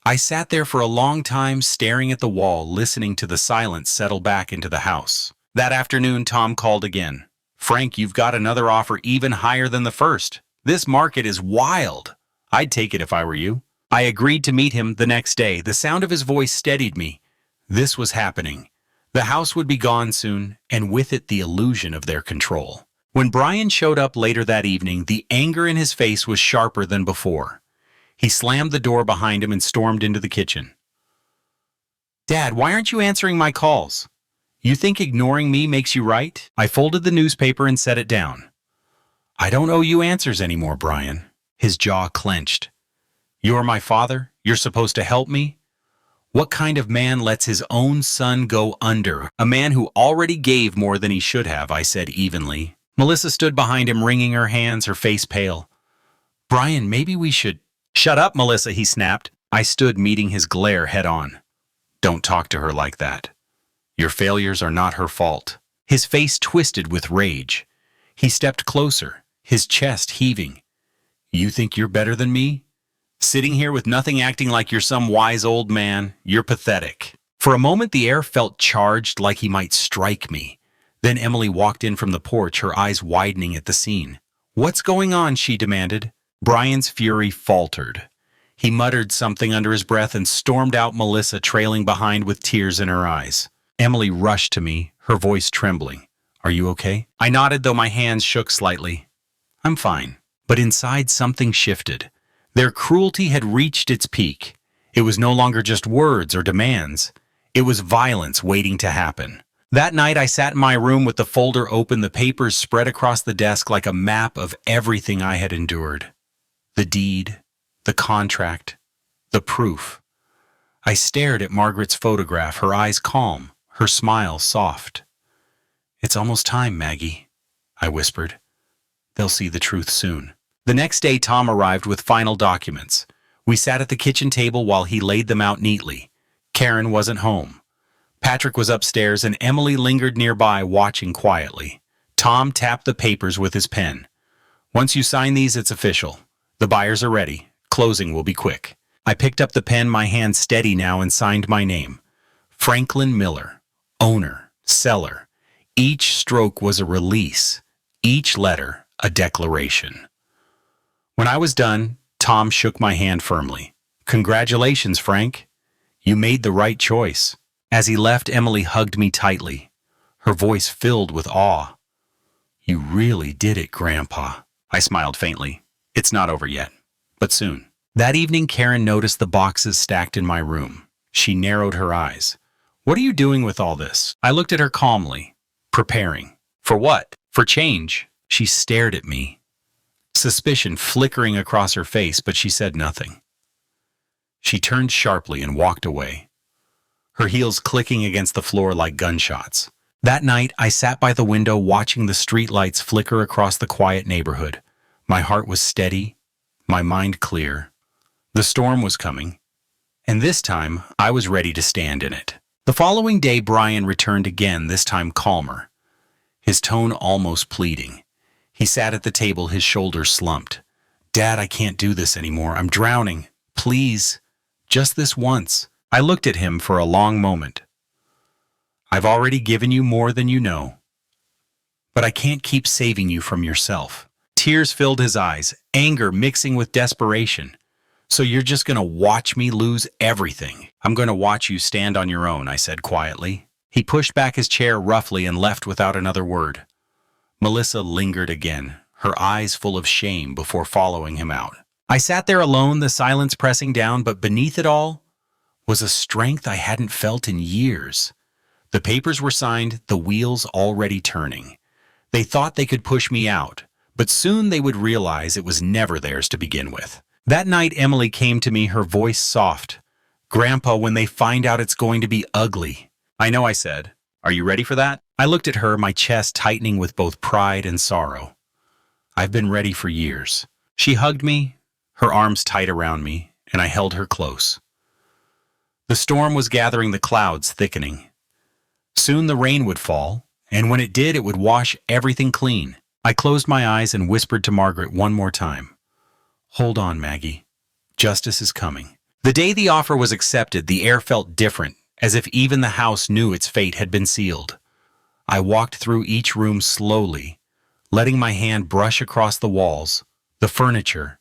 I sat there for a long time, staring at the wall, listening to the silence settle back into the house. That afternoon, Tom called again. "Frank, you've got another offer even higher than the first. This market is wild. I'd take it if I were you." I agreed to meet him the next day. The sound of his voice steadied me. This was happening. The house would be gone soon, and with it the illusion of their control. When Brian showed up later that evening, the anger in his face was sharper than before. He slammed the door behind him and stormed into the kitchen. "Dad, why aren't you answering my calls? You think ignoring me makes you right?" I folded the newspaper and set it down. "I don't owe you answers anymore, Brian." His jaw clenched. "You're my father? You're supposed to help me? What kind of man lets his own son go under? A man who already gave more than he should have," I said evenly. Melissa stood behind him, wringing her hands, her face pale. "Brian, maybe we should—" "Shut up, Melissa," he snapped. I stood, meeting his glare head on. "Don't talk to her like that. Your failures are not her fault." His face twisted with rage. He stepped closer, his chest heaving. "You think you're better than me? Sitting here with nothing, acting like you're some wise old man? You're pathetic." For a moment the air felt charged, like he might strike me. Then Emily walked in from the porch, her eyes widening at the scene. "What's going on?" she demanded. Brian's fury faltered. He muttered something under his breath and stormed out, Melissa trailing behind with tears in her eyes. Emily rushed to me, her voice trembling. "Are you okay?" I nodded, though my hands shook slightly. "I'm fine." But inside something shifted. Their cruelty had reached its peak. It was no longer just words or demands. It was violence waiting to happen. That night I sat in my room with the folder open, the papers spread across the desk like a map of everything I had endured. The deed, the contract, the proof. I stared at Margaret's photograph, her eyes calm, her smile soft. "It's almost time, Maggie," I whispered. "They'll see the truth soon." The next day Tom arrived with final documents. We sat at the kitchen table while he laid them out neatly. Karen wasn't home. Patrick was upstairs and Emily lingered nearby, watching quietly. Tom tapped the papers with his pen. "Once you sign these, it's official. The buyers are ready. Closing will be quick." I picked up the pen, my hand steady now, and signed my name. Franklin Miller, owner, seller. Each stroke was a release, each letter a declaration. When I was done, Tom shook my hand firmly. "Congratulations, Frank. You made the right choice." As he left, Emily hugged me tightly, her voice filled with awe. "You really did it, Grandpa." I smiled faintly. "It's not over yet, but soon." That evening, Karen noticed the boxes stacked in my room. She narrowed her eyes. "What are you doing with all this?" I looked at her calmly. "Preparing." "For what?" "For change." She stared at me, suspicion flickering across her face, but she said nothing. She turned sharply and walked away, her heels clicking against the floor like gunshots. That night, I sat by the window watching the streetlights flicker across the quiet neighborhood. My heart was steady, my mind clear. The storm was coming, and this time I was ready to stand in it. The following day, Brian returned again, this time calmer, his tone almost pleading. He sat at the table, his shoulders slumped. "Dad, I can't do this anymore. I'm drowning. Please, just this once." I looked at him for a long moment. "I've already given you more than you know, but I can't keep saving you from yourself." Tears filled his eyes, anger mixing with desperation. "So you're just going to watch me lose everything?" "I'm going to watch you stand on your own," I said quietly. He pushed back his chair roughly and left without another word. Melissa lingered again, her eyes full of shame before following him out. I sat there alone, the silence pressing down, but beneath it all was a strength I hadn't felt in years. The papers were signed, the wheels already turning. They thought they could push me out, but soon they would realize it was never theirs to begin with. That night, Emily came to me, her voice soft. "Grandpa, when they find out, it's going to be ugly." "I know," I said. "Are you ready for that?" I looked at her, my chest tightening with both pride and sorrow. "I've been ready for years." She hugged me, her arms tight around me, and I held her close. The storm was gathering, the clouds thickening. Soon the rain would fall, and when it did, it would wash everything clean. I closed my eyes and whispered to Margaret one more time, "Hold on, Maggie. Justice is coming." The day the offer was accepted, the air felt different, as if even the house knew its fate had been sealed. I walked through each room slowly, letting my hand brush across the walls, the furniture,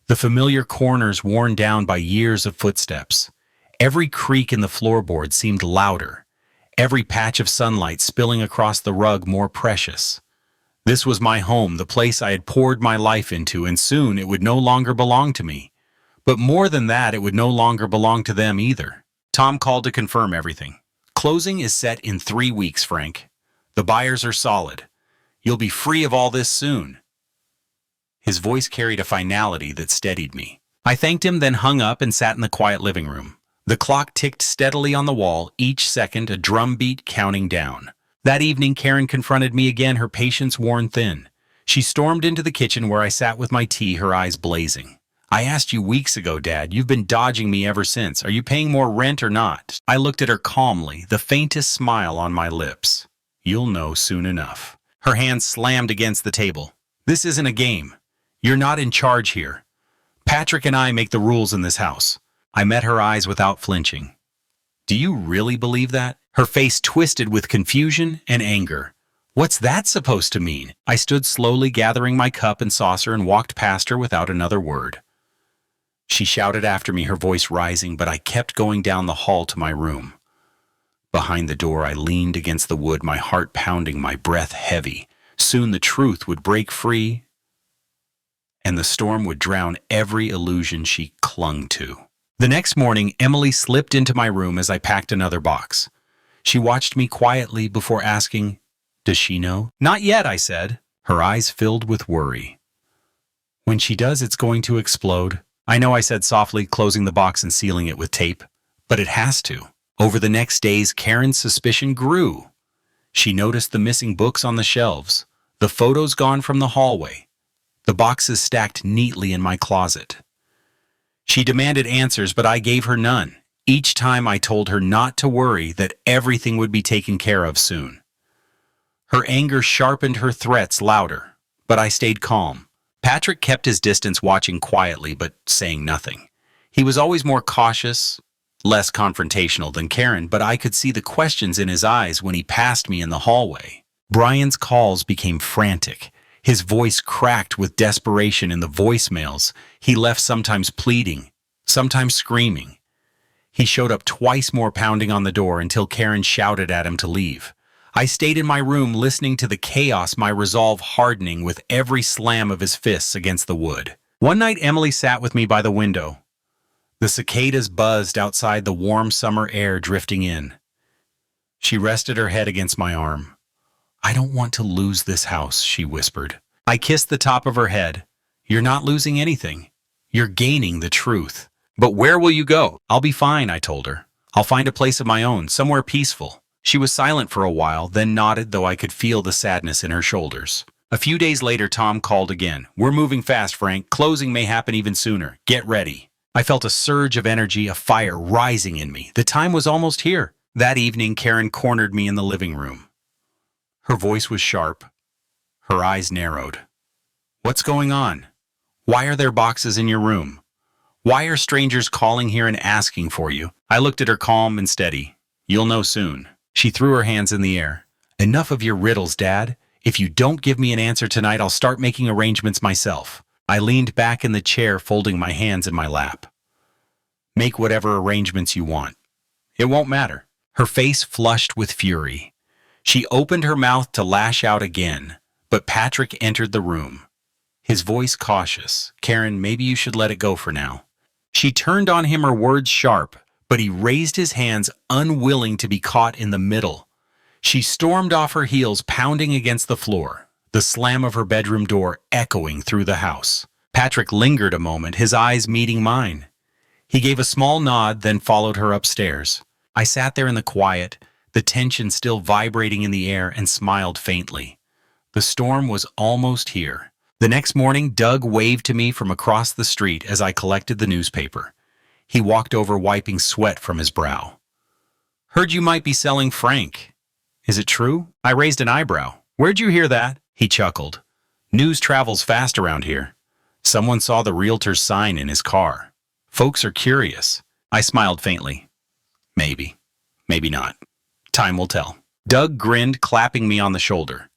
the familiar corners worn down by years of footsteps. Every creak in the floorboard seemed louder, every patch of sunlight spilling across the rug more precious. This was my home, the place I had poured my life into, and soon it would no longer belong to me. But more than that, it would no longer belong to them either. Tom called to confirm everything. "Closing is set in 3 weeks, Frank. The buyers are solid. You'll be free of all this soon." His voice carried a finality that steadied me. I thanked him, then hung up and sat in the quiet living room. The clock ticked steadily on the wall, each second a drumbeat counting down. That evening, Karen confronted me again, her patience worn thin. She stormed into the kitchen where I sat with my tea, her eyes blazing. "I asked you weeks ago, Dad. You've been dodging me ever since. Are you paying more rent or not?" I looked at her calmly, the faintest smile on my lips. "You'll know soon enough." Her hand slammed against the table. "This isn't a game. You're not in charge here. Patrick and I make the rules in this house." I met her eyes without flinching. "Do you really believe that?" Her face twisted with confusion and anger. "What's that supposed to mean?" I stood slowly, gathering my cup and saucer, and walked past her without another word. She shouted after me, her voice rising, but I kept going down the hall to my room. Behind the door, I leaned against the wood, my heart pounding, my breath heavy. Soon the truth would break free, and the storm would drown every illusion she clung to. The next morning, Emily slipped into my room as I packed another box. She watched me quietly before asking, "Does she know?" "Not yet," I said, her eyes filled with worry. "When she does, it's going to explode." "I know," I said softly, closing the box and sealing it with tape. "But it has to." Over the next days, Karen's suspicion grew. She noticed the missing books on the shelves, the photos gone from the hallway, the boxes stacked neatly in my closet. She demanded answers, but I gave her none. Each time I told her not to worry, that everything would be taken care of soon. Her anger sharpened, her threats louder, but I stayed calm. Patrick kept his distance, watching quietly but saying nothing. He was always more cautious, less confrontational than Karen, but I could see the questions in his eyes when he passed me in the hallway. Brian's calls became frantic. His voice cracked with desperation in the voicemails. He left, sometimes pleading, sometimes screaming. He showed up twice more, pounding on the door, until Karen shouted at him to leave. I stayed in my room, listening to the chaos, my resolve hardening with every slam of his fists against the wood. One night, Emily sat with me by the window. The cicadas buzzed outside, the warm summer air drifting in. She rested her head against my arm. "I don't want to lose this house," she whispered. I kissed the top of her head. "You're not losing anything. You're gaining the truth." "But where will you go?" "I'll be fine," I told her. "I'll find a place of my own, somewhere peaceful. She was silent for a while, then nodded, though I could feel the sadness in her shoulders. A few days later, Tom called again. "We're moving fast, Frank. Closing may happen even sooner. Get ready." I felt a surge of energy, a fire rising in me. The time was almost here. That evening, Karen cornered me in the living room. Her voice was sharp. Her eyes narrowed. "What's going on? Why are there boxes in your room? Why are strangers calling here and asking for you?" I looked at her calm and steady. "You'll know soon." She threw her hands in the air. "Enough of your riddles, Dad. If you don't give me an answer tonight, I'll start making arrangements myself." I leaned back in the chair, folding my hands in my lap. "Make whatever arrangements you want. It won't matter." Her face flushed with fury. She opened her mouth to lash out again, but Patrick entered the room. His voice cautious. "Karen, maybe you should let it go for now." She turned on him, her words sharp, but he raised his hands, unwilling to be caught in the middle. She stormed off her heels, pounding against the floor, the slam of her bedroom door echoing through the house. Patrick lingered a moment, his eyes meeting mine. He gave a small nod, then followed her upstairs. I sat there in the quiet, the tension still vibrating in the air, and smiled faintly. The storm was almost here. The next morning, Doug waved to me from across the street as I collected the newspaper. He walked over, wiping sweat from his brow. "Heard you might be selling Frank. Is it true?" I raised an eyebrow. "Where'd you hear that?" He chuckled. "News travels fast around here. Someone saw the realtor's sign in his car. Folks are curious." I smiled faintly. "Maybe. Maybe not. Time will tell." Doug grinned, clapping me on the shoulder.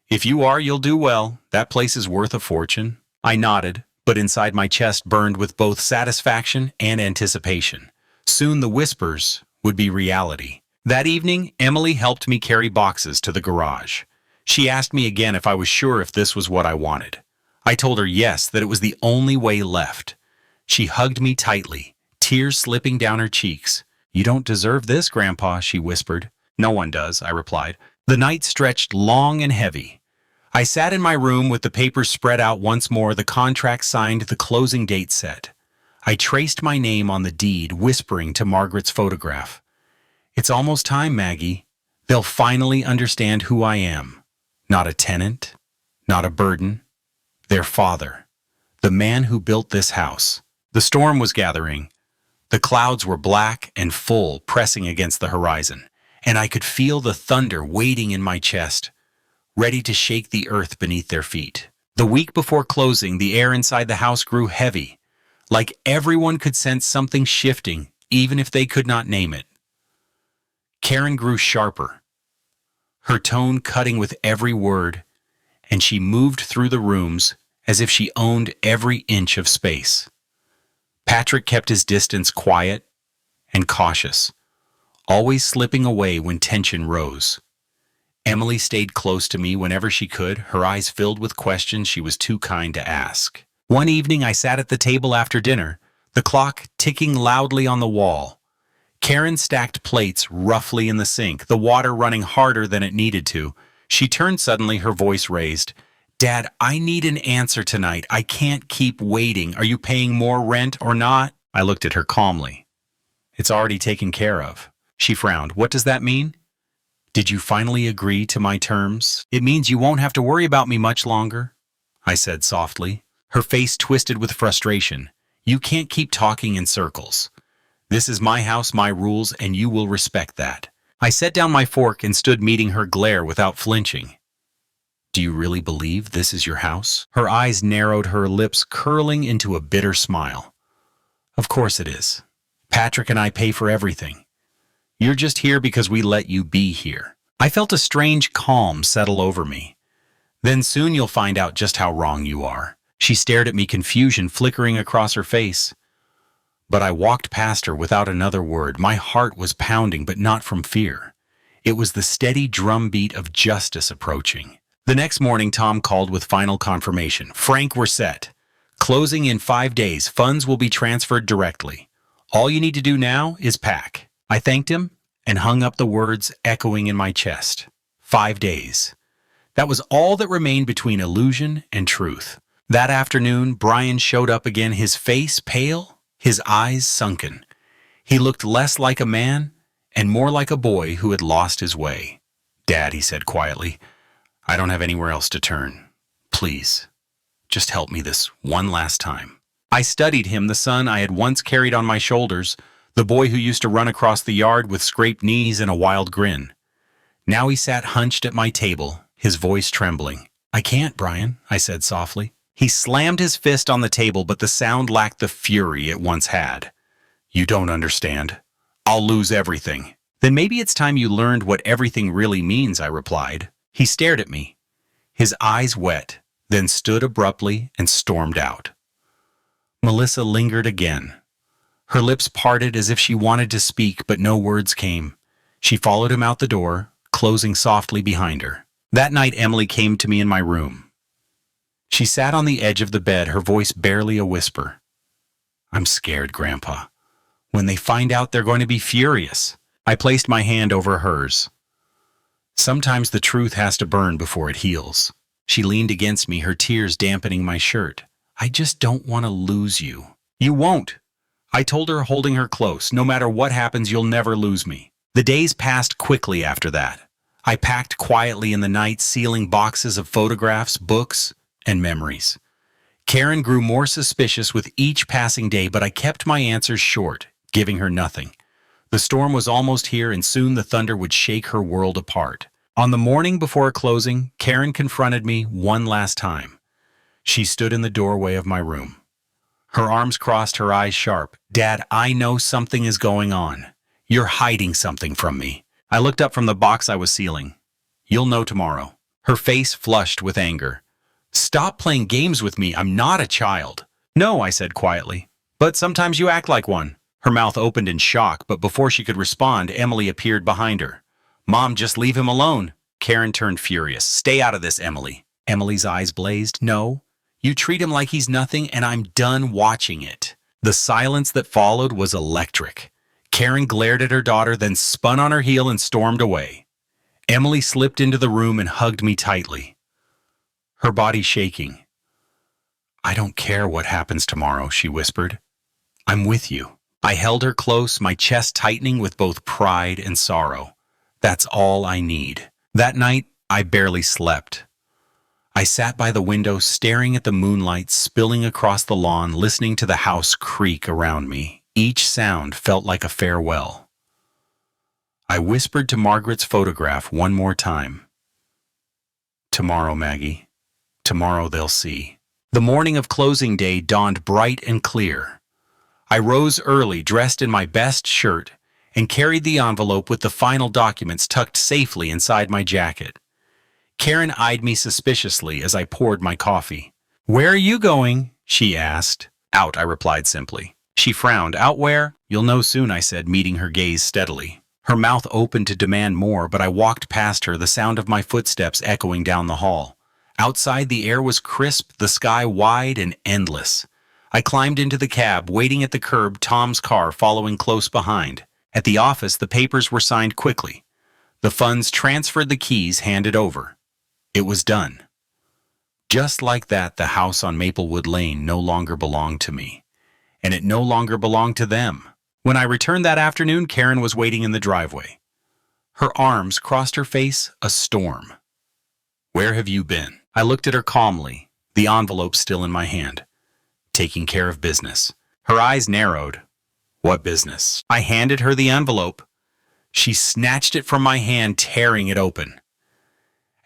"If you are, you'll do well. That place is worth a fortune." I nodded, but inside my chest burned with both satisfaction and anticipation. Soon the whispers would be reality. That evening, Emily helped me carry boxes to the garage. She asked me again if I was sure if this was what I wanted. I told her yes, that it was the only way left. She hugged me tightly, tears slipping down her cheeks. "You don't deserve this, Grandpa," she whispered. "No one does," I replied. The night stretched long and heavy. I sat in my room with the papers spread out once more, the contract signed, the closing date set. I traced my name on the deed, whispering to Margaret's photograph. "It's almost time, Maggie. They'll finally understand who I am. Not a tenant, not a burden. Their father, the man who built this house." The storm was gathering. The clouds were black and full, pressing against the horizon, and I could feel the thunder waiting in my chest, ready to shake the earth beneath their feet. The week before closing, the air inside the house grew heavy, like everyone could sense something shifting, even if they could not name it. Karen grew sharper, her tone cutting with every word, and she moved through the rooms as if she owned every inch of space. Patrick kept his distance, quiet and cautious, always slipping away when tension rose. Emily stayed close to me whenever she could, her eyes filled with questions she was too kind to ask. One evening I sat at the table after dinner, the clock ticking loudly on the wall. Karen stacked plates roughly in the sink, the water running harder than it needed to. She turned suddenly, her voice raised. "Dad, I need an answer tonight. I can't keep waiting. Are you paying more rent or not?" I looked at her calmly. "It's already taken care of." She frowned. "What does that mean?" "Did you finally agree to my terms?" "It means you won't have to worry about me much longer," I said softly. Her face twisted with frustration. "You can't keep talking in circles. This is my house, my rules, and you will respect that." I set down my fork and stood meeting her glare without flinching. "Do you really believe this is your house?" Her eyes narrowed, her lips curling into a bitter smile. "Of course it is. Patrick and I pay for everything. You're just here because we let you be here." I felt a strange calm settle over me. "Then soon you'll find out just how wrong you are." She stared at me, confusion flickering across her face. But I walked past her without another word. My heart was pounding, but not from fear. It was the steady drumbeat of justice approaching. The next morning, Tom called with final confirmation. "Frank, we're set. Closing in 5 days. Funds will be transferred directly. All you need to do now is pack." I thanked him and hung up, the words echoing in my chest. 5 days. That was all that remained between illusion and truth. That afternoon, Brian showed up again, his face pale, his eyes sunken. He looked less like a man and more like a boy who had lost his way. "Dad," he said quietly, "I don't have anywhere else to turn. Please, just help me this one last time." I studied him, the son I had once carried on my shoulders, the boy who used to run across the yard with scraped knees and a wild grin. Now he sat hunched at my table, his voice trembling. "I can't, Brian," I said softly. He slammed his fist on the table, but the sound lacked the fury it once had. "You don't understand. I'll lose everything." "Then maybe it's time you learned what everything really means," I replied. He stared at me, his eyes wet, then stood abruptly and stormed out. Melissa lingered again. Her lips parted as if she wanted to speak, but no words came. She followed him out the door, closing softly behind her. That night, Emily came to me in my room. She sat on the edge of the bed, her voice barely a whisper. "I'm scared, Grandpa. When they find out, they're going to be furious." I placed my hand over hers. "Sometimes the truth has to burn before it heals." She leaned against me, her tears dampening my shirt. "I just don't want to lose you." "You won't," I told her, holding her close. "No matter what happens, you'll never lose me." The days passed quickly after that. I packed quietly in the night, sealing boxes of photographs, books, and memories. Karen grew more suspicious with each passing day, but I kept my answers short, giving her nothing. The storm was almost here, and soon the thunder would shake her world apart. On the morning before closing, Karen confronted me one last time. She stood in the doorway of my room. Her arms crossed, her eyes sharp. "Dad, I know something is going on. You're hiding something from me." I looked up from the box I was sealing. "You'll know tomorrow." Her face flushed with anger. "Stop playing games with me. I'm not a child." "No," I said quietly. "But sometimes you act like one." Her mouth opened in shock, but before she could respond, Emily appeared behind her. "Mom, just leave him alone." Karen turned furious. "Stay out of this, Emily." Emily's eyes blazed. "No. You treat him like he's nothing, and I'm done watching it." The silence that followed was electric. Karen glared at her daughter, then spun on her heel and stormed away. Emily slipped into the room and hugged me tightly, her body shaking. "I don't care what happens tomorrow," she whispered. "I'm with you." I held her close, my chest tightening with both pride and sorrow. That's all I need. That night, I barely slept. I sat by the window, staring at the moonlight spilling across the lawn, listening to the house creak around me. Each sound felt like a farewell. I whispered to Margaret's photograph one more time. "Tomorrow, Maggie. Tomorrow they'll see." The morning of closing day dawned bright and clear. I rose early, dressed in my best shirt, and carried the envelope with the final documents tucked safely inside my jacket. Karen eyed me suspiciously as I poured my coffee. "Where are you going?" she asked. "Out," I replied simply. She frowned. "Out where?" "You'll know soon," I said, meeting her gaze steadily. Her mouth opened to demand more, but I walked past her, the sound of my footsteps echoing down the hall. Outside, the air was crisp, the sky wide and endless. I climbed into the cab, waiting at the curb, Tom's car following close behind. At the office, the papers were signed quickly. The funds transferred, the keys handed over. It was done. Just like that, the house on Maplewood Lane no longer belonged to me, and it no longer belonged to them. When I returned that afternoon, Karen was waiting in the driveway. Her arms crossed her face, a storm. "Where have you been?" I looked at her calmly, the envelope still in my hand. "Taking care of business." Her eyes narrowed. "What business?" I handed her the envelope. She snatched it from my hand, tearing it open.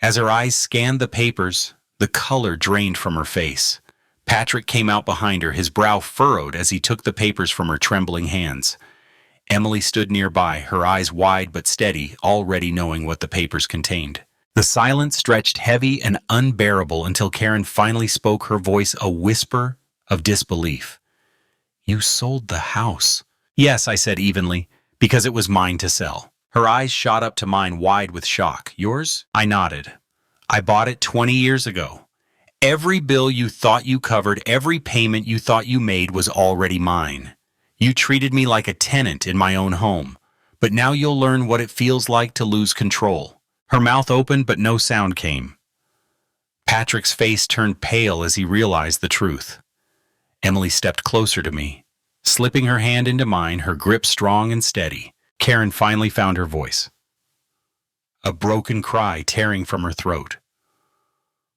As her eyes scanned the papers, the color drained from her face. Patrick came out behind her, his brow furrowed as he took the papers from her trembling hands. Emily stood nearby, her eyes wide but steady, already knowing what the papers contained. The silence stretched heavy and unbearable until Karen finally spoke, her voice a whisper of disbelief. "You sold the house." "Yes," I said evenly, "because it was mine to sell." Her eyes shot up to mine, wide with shock. "Yours?" I nodded. "I bought it 20 years ago. Every bill you thought you covered, every payment you thought you made was already mine. You treated me like a tenant in my own home, but now you'll learn what it feels like to lose control." Her mouth opened, but no sound came. Patrick's face turned pale as he realized the truth. Emily stepped closer to me, slipping her hand into mine, her grip strong and steady. Karen finally found her voice, a broken cry tearing from her throat.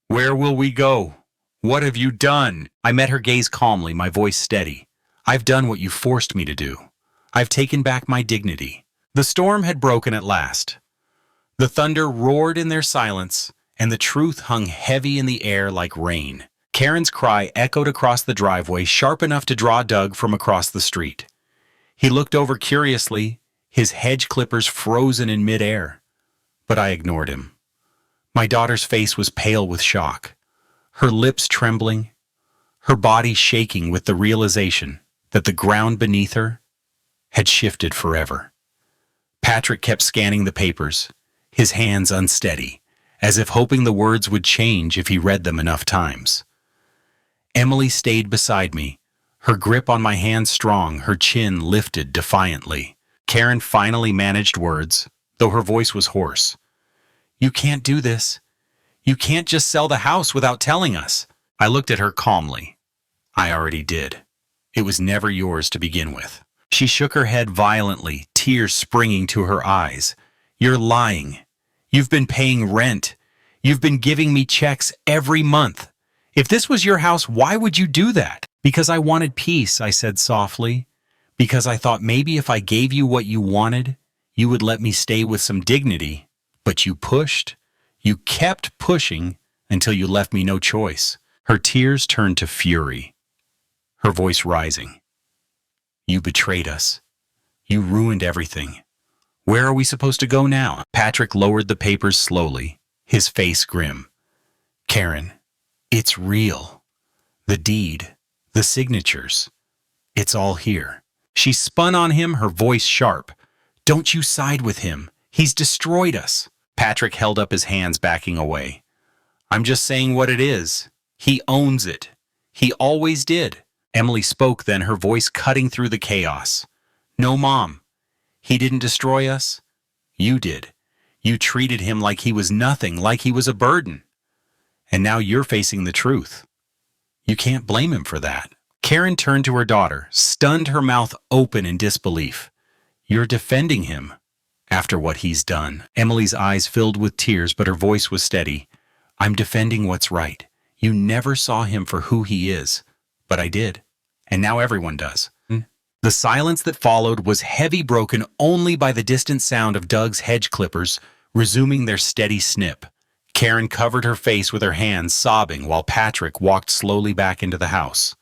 "Where will we go? What have you done?" I met her gaze calmly, my voice steady. "I've done what you forced me to do. I've taken back my dignity." The storm had broken at last. The thunder roared in their silence, and the truth hung heavy in the air like rain. Karen's cry echoed across the driveway, sharp enough to draw Doug from across the street. He looked over curiously, his hedge clippers frozen in midair. But I ignored him. My daughter's face was pale with shock, her lips trembling, her body shaking with the realization that the ground beneath her had shifted forever. Patrick kept scanning the papers, his hands unsteady, as if hoping the words would change if he read them enough times. Emily stayed beside me, her grip on my hand strong, her chin lifted defiantly. Karen finally managed words, though her voice was hoarse. "You can't do this. You can't just sell the house without telling us." I looked at her calmly. "I already did. It was never yours to begin with." She shook her head violently, tears springing to her eyes. "You're lying. You've been paying rent. You've been giving me checks every month. If this was your house, why would you do that?" "Because I wanted peace," I said softly. "Because I thought maybe if I gave you what you wanted, you would let me stay with some dignity. But you pushed. You kept pushing until you left me no choice." Her tears turned to fury, her voice rising. "You betrayed us. You ruined everything. Where are we supposed to go now?" Patrick lowered the papers slowly, his face grim. "Karen, it's real. The deed, the signatures, it's all here." She spun on him, her voice sharp. "Don't you side with him. He's destroyed us." Patrick held up his hands, backing away. "I'm just saying what it is. He owns it. He always did." Emily spoke then, her voice cutting through the chaos. "No, Mom. He didn't destroy us. You did. You treated him like he was nothing, like he was a burden. And now you're facing the truth. You can't blame him for that." Karen turned to her daughter, stunned, her mouth open in disbelief. "You're defending him after what he's done." Emily's eyes filled with tears, but her voice was steady. "I'm defending what's right. You never saw him for who he is, but I did. And now everyone does." The silence that followed was heavy, broken only by the distant sound of Doug's hedge clippers resuming their steady snip. Karen covered her face with her hands, sobbing, while Patrick walked slowly back into the house.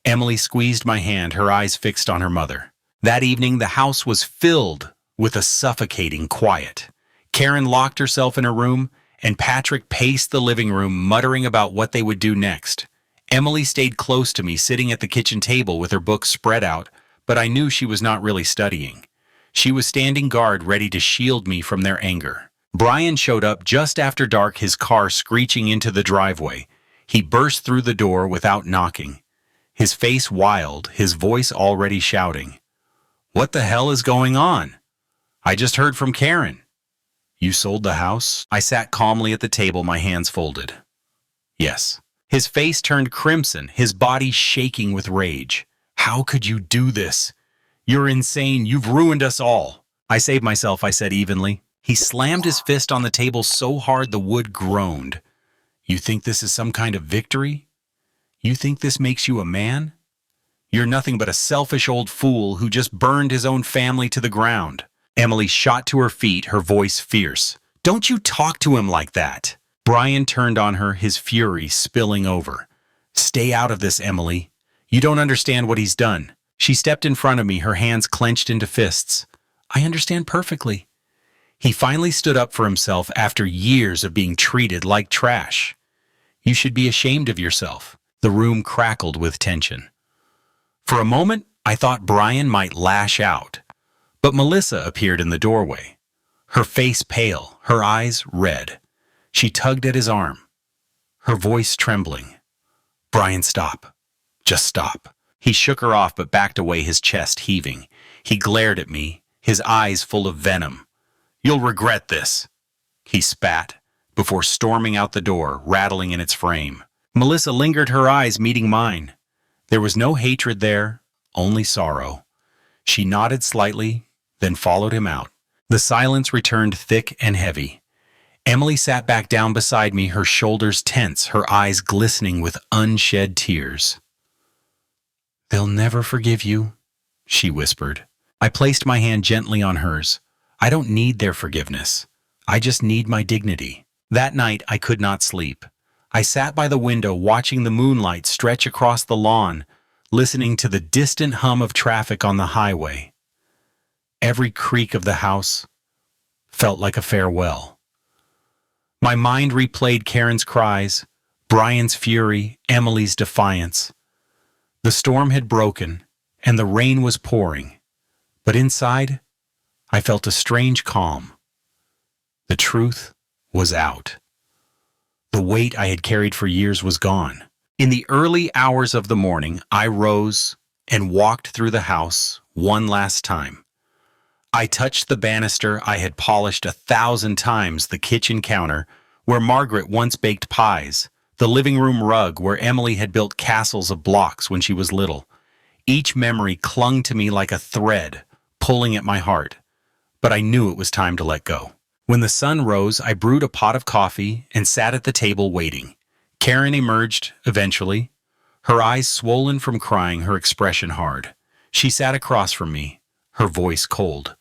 Emily squeezed my hand, her eyes fixed on her mother. That evening, the house was filled with a suffocating quiet. Karen locked herself in her room, and Patrick paced the living room, muttering about what they would do next. Emily stayed close to me, sitting at the kitchen table with her books spread out, but I knew she was not really studying. She was standing guard, ready to shield me from their anger. Brian showed up just after dark, his car screeching into the driveway. He burst through the door without knocking, his face wild, his voice already shouting. "What the hell is going on? I just heard from Karen." "You sold the house?" I sat calmly at the table, my hands folded. "Yes." His face turned crimson, his body shaking with rage. "How could you do this? You're insane. You've ruined us all." "I saved myself," I said evenly. He slammed his fist on the table so hard the wood groaned. "You think this is some kind of victory? You think this makes you a man? You're nothing but a selfish old fool who just burned his own family to the ground." Emily shot to her feet, her voice fierce. "Don't you talk to him like that." Brian turned on her, his fury spilling over. "Stay out of this, Emily. You don't understand what he's done." She stepped in front of me, her hands clenched into fists. "I understand perfectly. He finally stood up for himself after years of being treated like trash. You should be ashamed of yourself." The room crackled with tension. For a moment, I thought Brian might lash out, but Melissa appeared in the doorway, her face pale, her eyes red. She tugged at his arm, her voice trembling. "Brian, stop. Just stop." He shook her off but backed away, his chest heaving. He glared at me, his eyes full of venom. "You'll regret this," he spat, before storming out the door, rattling in its frame. Melissa lingered, her eyes meeting mine. There was no hatred there, only sorrow. She nodded slightly, then followed him out. The silence returned thick and heavy. Emily sat back down beside me, her shoulders tense, her eyes glistening with unshed tears. "They'll never forgive you," she whispered. I placed my hand gently on hers. "I don't need their forgiveness. I just need my dignity." That night, I could not sleep. I sat by the window watching the moonlight stretch across the lawn, listening to the distant hum of traffic on the highway. Every creak of the house felt like a farewell. My mind replayed Karen's cries, Brian's fury, Emily's defiance. The storm had broken, and the rain was pouring, but inside, I felt a strange calm. The truth was out. The weight I had carried for years was gone. In the early hours of the morning, I rose and walked through the house one last time. I touched the banister I had polished 1,000 times, the kitchen counter where Margaret once baked pies, the living room rug where Emily had built castles of blocks when she was little. Each memory clung to me like a thread, pulling at my heart, but I knew it was time to let go. When the sun rose, I brewed a pot of coffee and sat at the table waiting. Karen emerged eventually, her eyes swollen from crying, her expression hard. She sat across from me, her voice cold.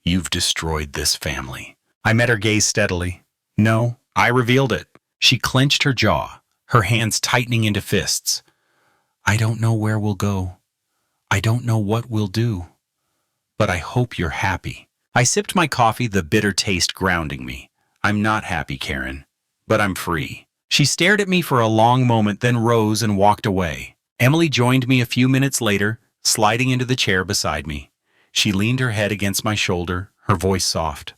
"You've destroyed this family." I met her gaze steadily. "No, I revealed it." She clenched her jaw, her hands tightening into fists. "I don't know where we'll go. I don't know what we'll do. But I hope you're happy." I sipped my coffee, the bitter taste grounding me. "I'm not happy, Karen, but I'm free." She stared at me for a long moment, then rose and walked away. Emily joined me a few minutes later, sliding into the chair beside me. She leaned her head against my shoulder, her voice soft.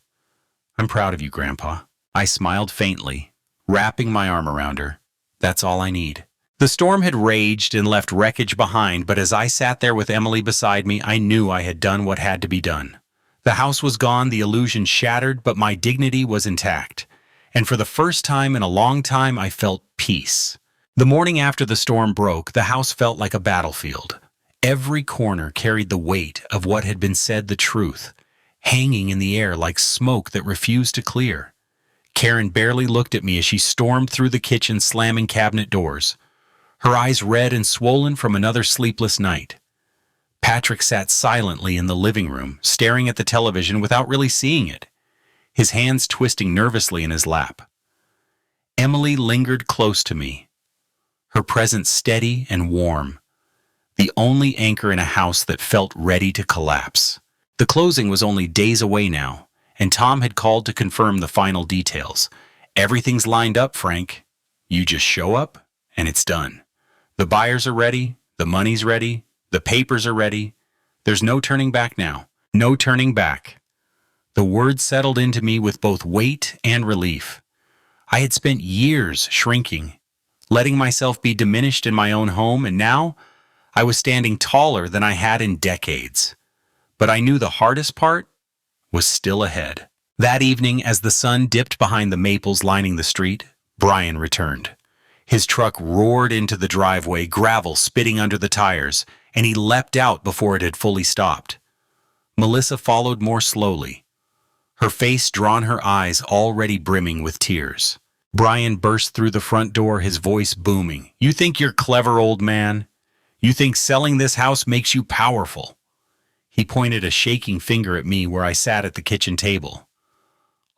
"I'm proud of you, Grandpa." I smiled faintly, wrapping my arm around her. "That's all I need." The storm had raged and left wreckage behind, but as I sat there with Emily beside me, I knew I had done what had to be done. The house was gone, the illusion shattered, but my dignity was intact. And for the first time in a long time, I felt peace. The morning after the storm broke, the house felt like a battlefield. Every corner carried the weight of what had been said, the truth, hanging in the air like smoke that refused to clear. Karen barely looked at me as she stormed through the kitchen, slamming cabinet doors, her eyes red and swollen from another sleepless night. Patrick sat silently in the living room, staring at the television without really seeing it, his hands twisting nervously in his lap. Emily lingered close to me, her presence steady and warm, the only anchor in a house that felt ready to collapse. The closing was only days away now, and Tom had called to confirm the final details. "Everything's lined up, Frank. You just show up, and it's done. The buyers are ready, the money's ready, the papers are ready. There's no turning back now. No turning back." The words settled into me with both weight and relief. I had spent years shrinking, letting myself be diminished in my own home, and now I was standing taller than I had in decades. But I knew the hardest part was still ahead. That evening, as the sun dipped behind the maples lining the street, Brian returned. His truck roared into the driveway, gravel spitting under the tires, and he leapt out before it had fully stopped. Melissa followed more slowly, her face drawn, her eyes already brimming with tears. Brian burst through the front door, his voice booming. "You think you're clever, old man? You think selling this house makes you powerful?" He pointed a shaking finger at me where I sat at the kitchen table.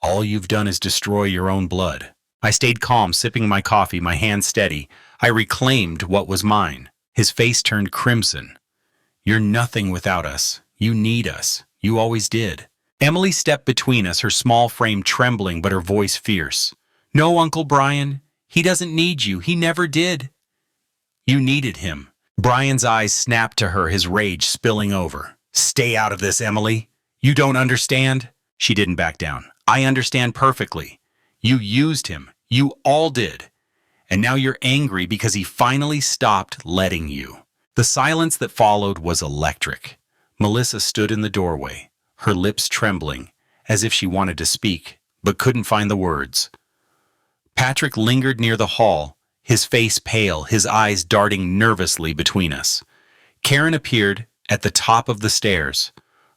"All you've done is destroy your own blood." I stayed calm, sipping my coffee, my hand steady. I reclaimed what was mine. His face turned crimson. "You're nothing without us. You need us. You always did." Emily stepped between us, her small frame trembling but her voice fierce. "No, Uncle Brian. He doesn't need you. He never did." "You needed him." Brian's eyes snapped to her, his rage spilling over. "Stay out of this, Emily. You don't understand." She didn't back down. "I understand perfectly. You used him. You all did. And now you're angry because he finally stopped letting you." The silence that followed was electric. Melissa stood in the doorway, her lips trembling, as if she wanted to speak, but couldn't find the words. Patrick lingered near the hall, his face pale, his eyes darting nervously between us. Karen appeared at the top of the stairs,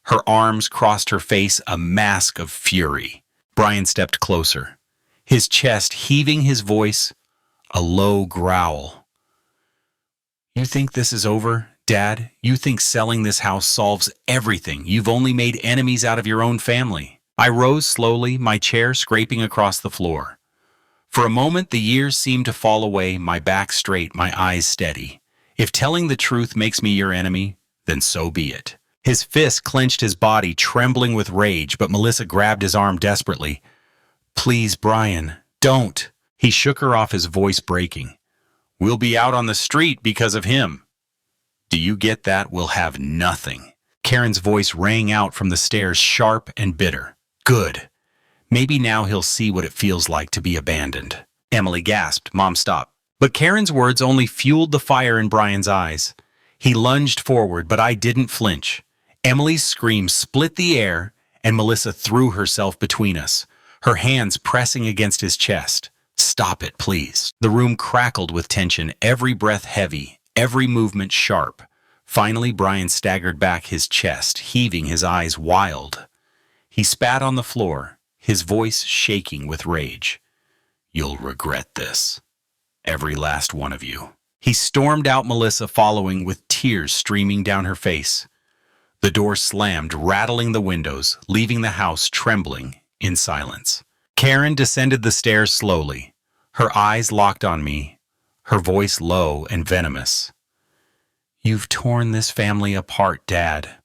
Her arms crossed her face, a mask of fury. Brian stepped closer, his chest heaving, his voice a low growl. "You think this is over, Dad? You think selling this house solves everything? You've only made enemies out of your own family." I rose slowly, my chair scraping across the floor. For a moment, the years seemed to fall away, my back straight, my eyes steady. "If telling the truth makes me your enemy, then so be it." His fist clenched, his body trembling with rage, but Melissa grabbed his arm desperately. "Please, Brian, don't." He shook her off, his voice breaking. "We'll be out on the street because of him. Do you get that? We'll have nothing." Karen's voice rang out from the stairs, sharp and bitter. "Good. Maybe now he'll see what it feels like to be abandoned." Emily gasped. "Mom, stop." But Karen's words only fueled the fire in Brian's eyes. He lunged forward, but I didn't flinch. Emily's scream split the air, and Melissa threw herself between us, her hands pressing against his chest. "Stop it, please." The room crackled with tension, every breath heavy, every movement sharp. Finally, Brian staggered back, his chest heaving, his eyes wild. He spat on the floor, his voice shaking with rage. "You'll regret this. Every last one of you." He stormed out, Melissa following, with tears streaming down her face. The door slammed, rattling the windows, leaving the house trembling in silence. Karen descended the stairs slowly, her eyes locked on me, her voice low and venomous. "You've torn this family apart, Dad.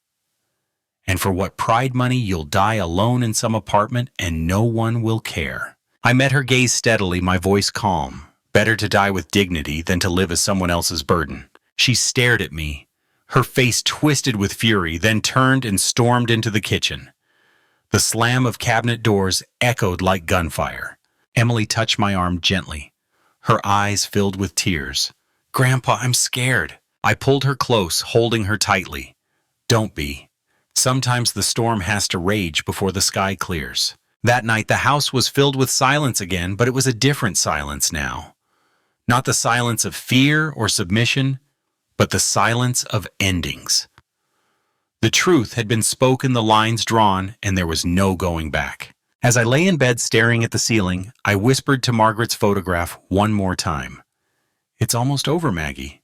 And for what pride money, you'll die alone in some apartment and no one will care." I met her gaze steadily, my voice calm. Better to die with dignity than to live as someone else's burden. She stared at me, her face twisted with fury, then turned and stormed into the kitchen. The slam of cabinet doors echoed like gunfire. Emily touched my arm gently, her eyes filled with tears. "Grandpa, I'm scared." I pulled her close, holding her tightly. "Don't be. Sometimes the storm has to rage before the sky clears." That night, the house was filled with silence again, but it was a different silence now. Not the silence of fear or submission, but the silence of endings. The truth had been spoken, the lines drawn, and there was no going back. As I lay in bed staring at the ceiling, I whispered to Margaret's photograph one more time. "It's almost over, Maggie.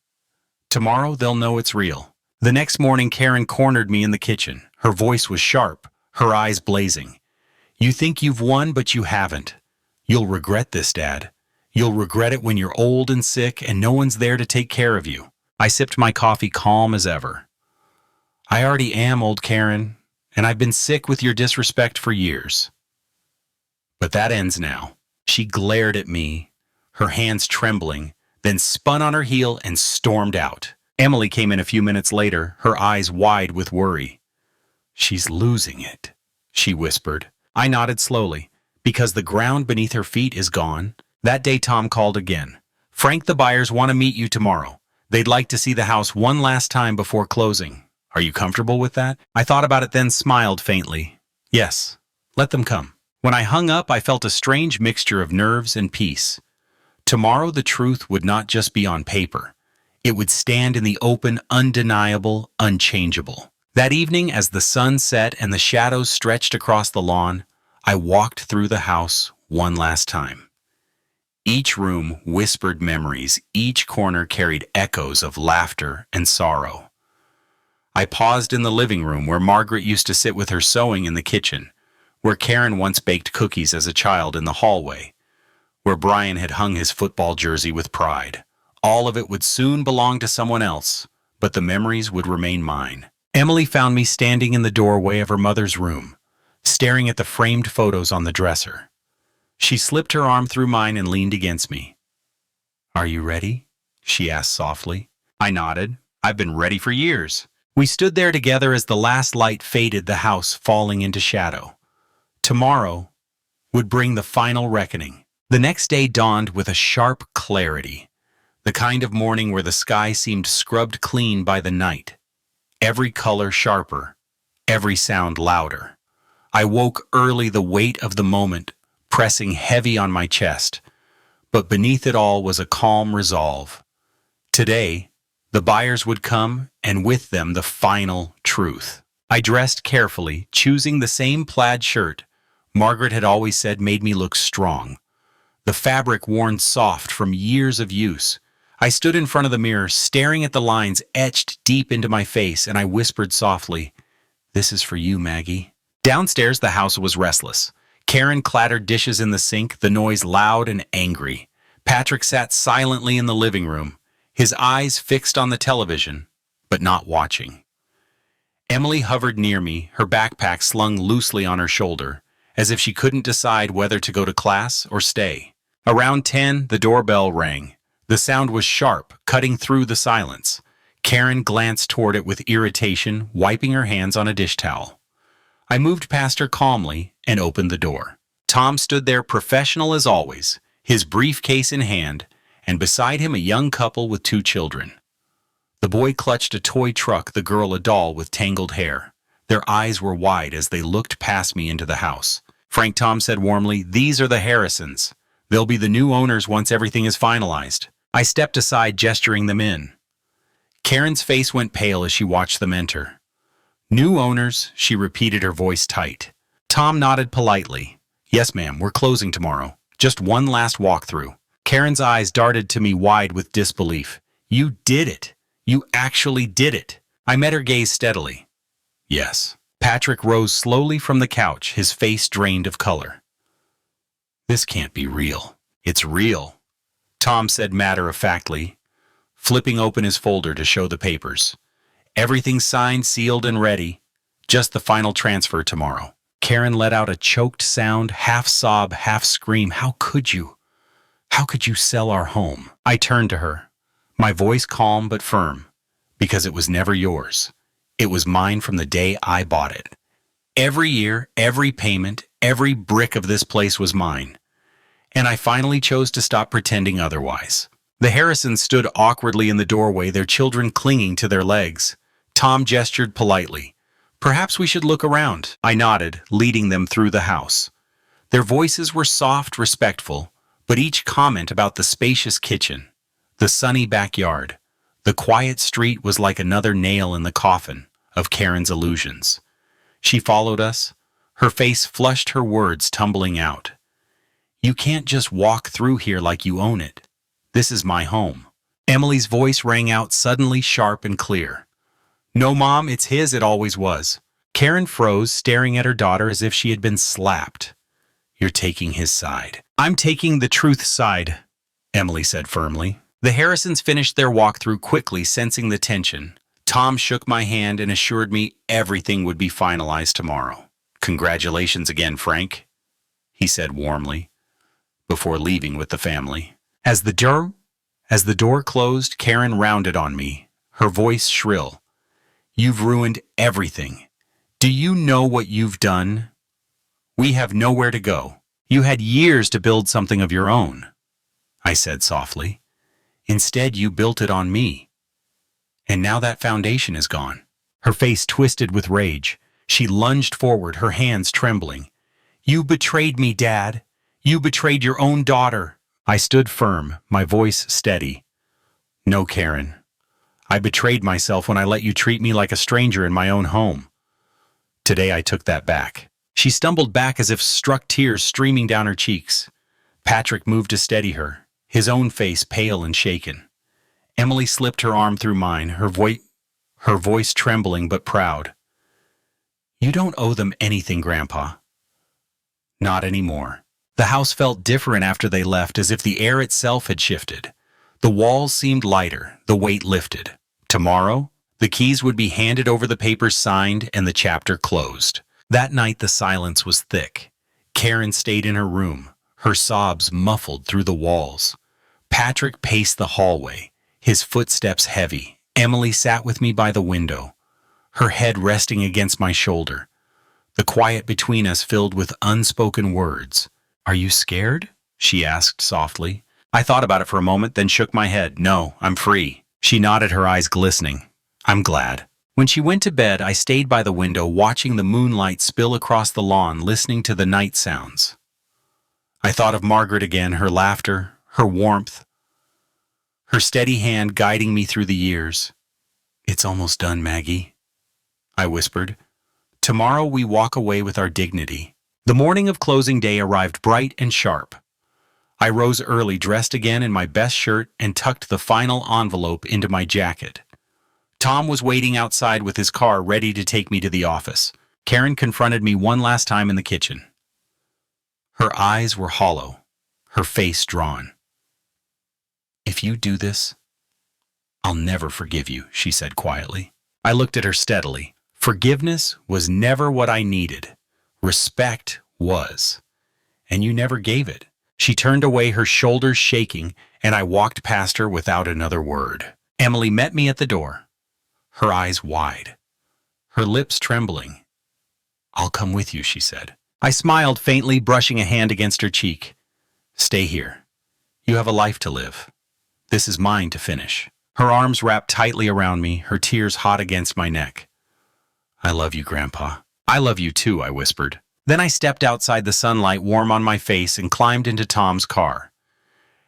Tomorrow they'll know it's real." The next morning, Karen cornered me in the kitchen. Her voice was sharp, her eyes blazing. "You think you've won, but you haven't. You'll regret this, Dad. You'll regret it when you're old and sick and no one's there to take care of you." I sipped my coffee, calm as ever. "I already am old, Karen, and I've been sick with your disrespect for years. But that ends now." She glared at me, her hands trembling, then spun on her heel and stormed out. Emily came in a few minutes later, her eyes wide with worry. "She's losing it," she whispered. I nodded slowly. "Because the ground beneath her feet is gone." That day, Tom called again. "Frank, the buyers want to meet you tomorrow. They'd like to see the house one last time before closing. Are you comfortable with that?" I thought about it, then smiled faintly. "Yes, let them come." When I hung up, I felt a strange mixture of nerves and peace. Tomorrow, the truth would not just be on paper. It would stand in the open, undeniable, unchangeable. That evening, as the sun set and the shadows stretched across the lawn, I walked through the house one last time. Each room whispered memories, each corner carried echoes of laughter and sorrow. I paused in the living room where Margaret used to sit with her sewing, in the kitchen, where Karen once baked cookies as a child, in the hallway, where Brian had hung his football jersey with pride. All of it would soon belong to someone else, but the memories would remain mine. Emily found me standing in the doorway of her mother's room, staring at the framed photos on the dresser. She slipped her arm through mine and leaned against me. "Are you ready?" she asked softly. I nodded. "I've been ready for years." We stood there together as the last light faded, the house falling into shadow. Tomorrow would bring the final reckoning. The next day dawned with a sharp clarity, the kind of morning where the sky seemed scrubbed clean by the night, every color sharper, every sound louder. I woke early, the weight of the moment pressing heavy on my chest, but beneath it all was a calm resolve. Today, the buyers would come, and with them the final truth. I dressed carefully, choosing the same plaid shirt Margaret had always said made me look strong, the fabric worn soft from years of use. I stood in front of the mirror, staring at the lines etched deep into my face, and I whispered softly, "This is for you, Maggie." Downstairs, the house was restless. Karen clattered dishes in the sink, the noise loud and angry. Patrick sat silently in the living room, his eyes fixed on the television, but not watching. Emily hovered near me, her backpack slung loosely on her shoulder, as if she couldn't decide whether to go to class or stay. Around 10, the doorbell rang. The sound was sharp, cutting through the silence. Karen glanced toward it with irritation, wiping her hands on a dish towel. I moved past her calmly and opened the door. Tom stood there professional as always, his briefcase in hand, and beside him a young couple with 2 children. The boy clutched a toy truck, the girl a doll with tangled hair. Their eyes were wide as they looked past me into the house. "Frank," Tom said warmly, "these are the Harrisons. They'll be the new owners once everything is finalized." I stepped aside, gesturing them in. Karen's face went pale as she watched them enter. "New owners," she repeated, her voice tight. Tom nodded politely. "Yes, ma'am, we're closing tomorrow. Just one last walkthrough." Karen's eyes darted to me wide with disbelief. "You did it. You actually did it." I met her gaze steadily. "Yes." Patrick rose slowly from the couch, his face drained of color. "This can't be real." "It's real," Tom said matter-of-factly, flipping open his folder to show the papers. "Everything's signed, sealed, and ready. Just the final transfer tomorrow." Karen let out a choked sound, half sob, half scream. "How could you? How could you sell our home?" I turned to her, my voice calm but firm, "Because it was never yours. It was mine from the day I bought it. Every year, every payment, every brick of this place was mine. And I finally chose to stop pretending otherwise." The Harrisons stood awkwardly in the doorway, their children clinging to their legs. Tom gestured politely. "Perhaps we should look around." I nodded, leading them through the house. Their voices were soft, respectful, but each comment about the spacious kitchen, the sunny backyard, the quiet street was like another nail in the coffin of Karen's illusions. She followed us, her face flushed, her words tumbling out. "You can't just walk through here like you own it. This is my home." Emily's voice rang out suddenly, sharp and clear. "No, Mom, it's his, it always was." Karen froze, staring at her daughter as if she had been slapped. "You're taking his side." "I'm taking the truth side," Emily said firmly. The Harrisons finished their walkthrough quickly, sensing the tension. Tom shook my hand and assured me everything would be finalized tomorrow. "Congratulations again, Frank," he said warmly, before leaving with the family. As the door closed, Karen rounded on me, her voice shrill. "You've ruined everything. Do you know what you've done? We have nowhere to go. You had years to build something of your own," I said softly. "Instead, you built it on me. And now that foundation is gone." Her face twisted with rage. She lunged forward, her hands trembling. "You betrayed me, Dad. You betrayed your own daughter." I stood firm, my voice steady. "No, Karen. I betrayed myself when I let you treat me like a stranger in my own home. Today I took that back." She stumbled back as if struck, tears streaming down her cheeks. Patrick moved to steady her, his own face pale and shaken. Emily slipped her arm through mine, her voice trembling but proud. "You don't owe them anything, Grandpa." "Not anymore." The house felt different after they left, as if the air itself had shifted. The walls seemed lighter, the weight lifted. Tomorrow, the keys would be handed over, the papers signed, and the chapter closed. That night the silence was thick. Karen stayed in her room, her sobs muffled through the walls. Patrick paced the hallway, his footsteps heavy. Emily sat with me by the window, her head resting against my shoulder. The quiet between us filled with unspoken words. "Are you scared?" she asked softly. I thought about it for a moment, then shook my head. "No, I'm free." She nodded, her eyes glistening. "I'm glad." When she went to bed, I stayed by the window, watching the moonlight spill across the lawn, listening to the night sounds. I thought of Margaret again, her laughter, her warmth, her steady hand guiding me through the years. "It's almost done, Maggie," I whispered, Tomorrow we walk away with our dignity. The morning of closing day arrived bright and sharp. I rose early, dressed again in my best shirt, and tucked the final envelope into my jacket. Tom was waiting outside with his car ready to take me to the office. Karen confronted me one last time in the kitchen. Her eyes were hollow, her face drawn. "If you do this, I'll never forgive you," she said quietly. I looked at her steadily. Forgiveness was never what I needed. Respect was. And you never gave it. She turned away, her shoulders shaking, and I walked past her without another word. Emily met me at the door, her eyes wide, her lips trembling. "I'll come with you," she said. I smiled faintly, brushing a hand against her cheek. "Stay here. You have a life to live. This is mine to finish." Her arms wrapped tightly around me, her tears hot against my neck. "I love you, Grandpa." "I love you too," I whispered. Then I stepped outside, the sunlight warm on my face, and climbed into Tom's car.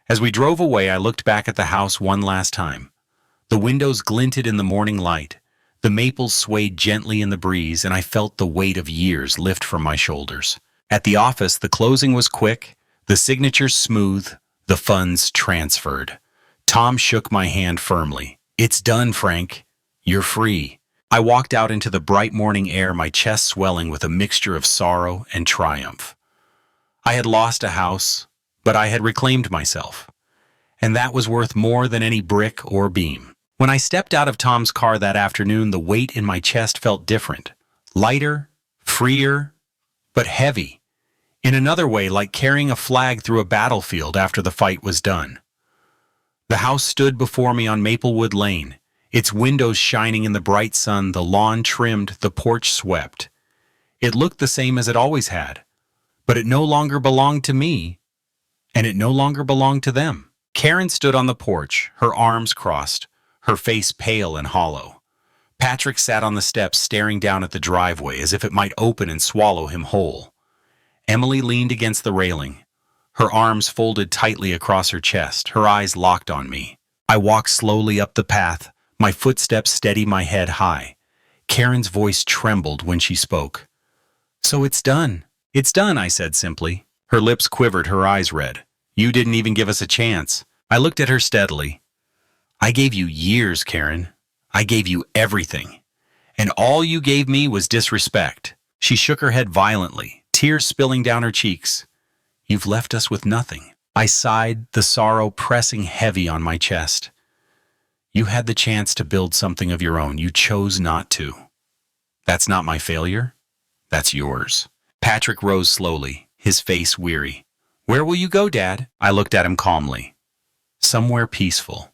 As we drove away, I looked back at the house one last time. The windows glinted in the morning light. The maples swayed gently in the breeze, and I felt the weight of years lift from my shoulders. At the office, the closing was quick, the signatures smooth, the funds transferred. Tom shook my hand firmly. "It's done, Frank. You're free." I walked out into the bright morning air, my chest swelling with a mixture of sorrow and triumph. I had lost a house, but I had reclaimed myself, and that was worth more than any brick or beam. When I stepped out of Tom's car that afternoon, the weight in my chest felt different. Lighter, freer, but heavy. In another way, like carrying a flag through a battlefield after the fight was done. The house stood before me on Maplewood Lane, its windows shining in the bright sun, the lawn trimmed, the porch swept. It looked the same as it always had, but it no longer belonged to me, and it no longer belonged to them. Karen stood on the porch, her arms crossed, her face pale and hollow. Patrick sat on the steps, staring down at the driveway as if it might open and swallow him whole. Emily leaned against the railing, her arms folded tightly across her chest, her eyes locked on me. I walked slowly up the path, my footsteps steady, my head high. Karen's voice trembled when she spoke. "So it's done." "It's done," I said simply. Her lips quivered, her eyes red. "You didn't even give us a chance." I looked at her steadily. "I gave you years, Karen. I gave you everything. And all you gave me was disrespect." She shook her head violently, tears spilling down her cheeks. "You've left us with nothing." I sighed, the sorrow pressing heavy on my chest. "You had the chance to build something of your own. You chose not to. That's not my failure. That's yours." Patrick rose slowly, his face weary. "Where will you go, Dad?" I looked at him calmly. "Somewhere peaceful.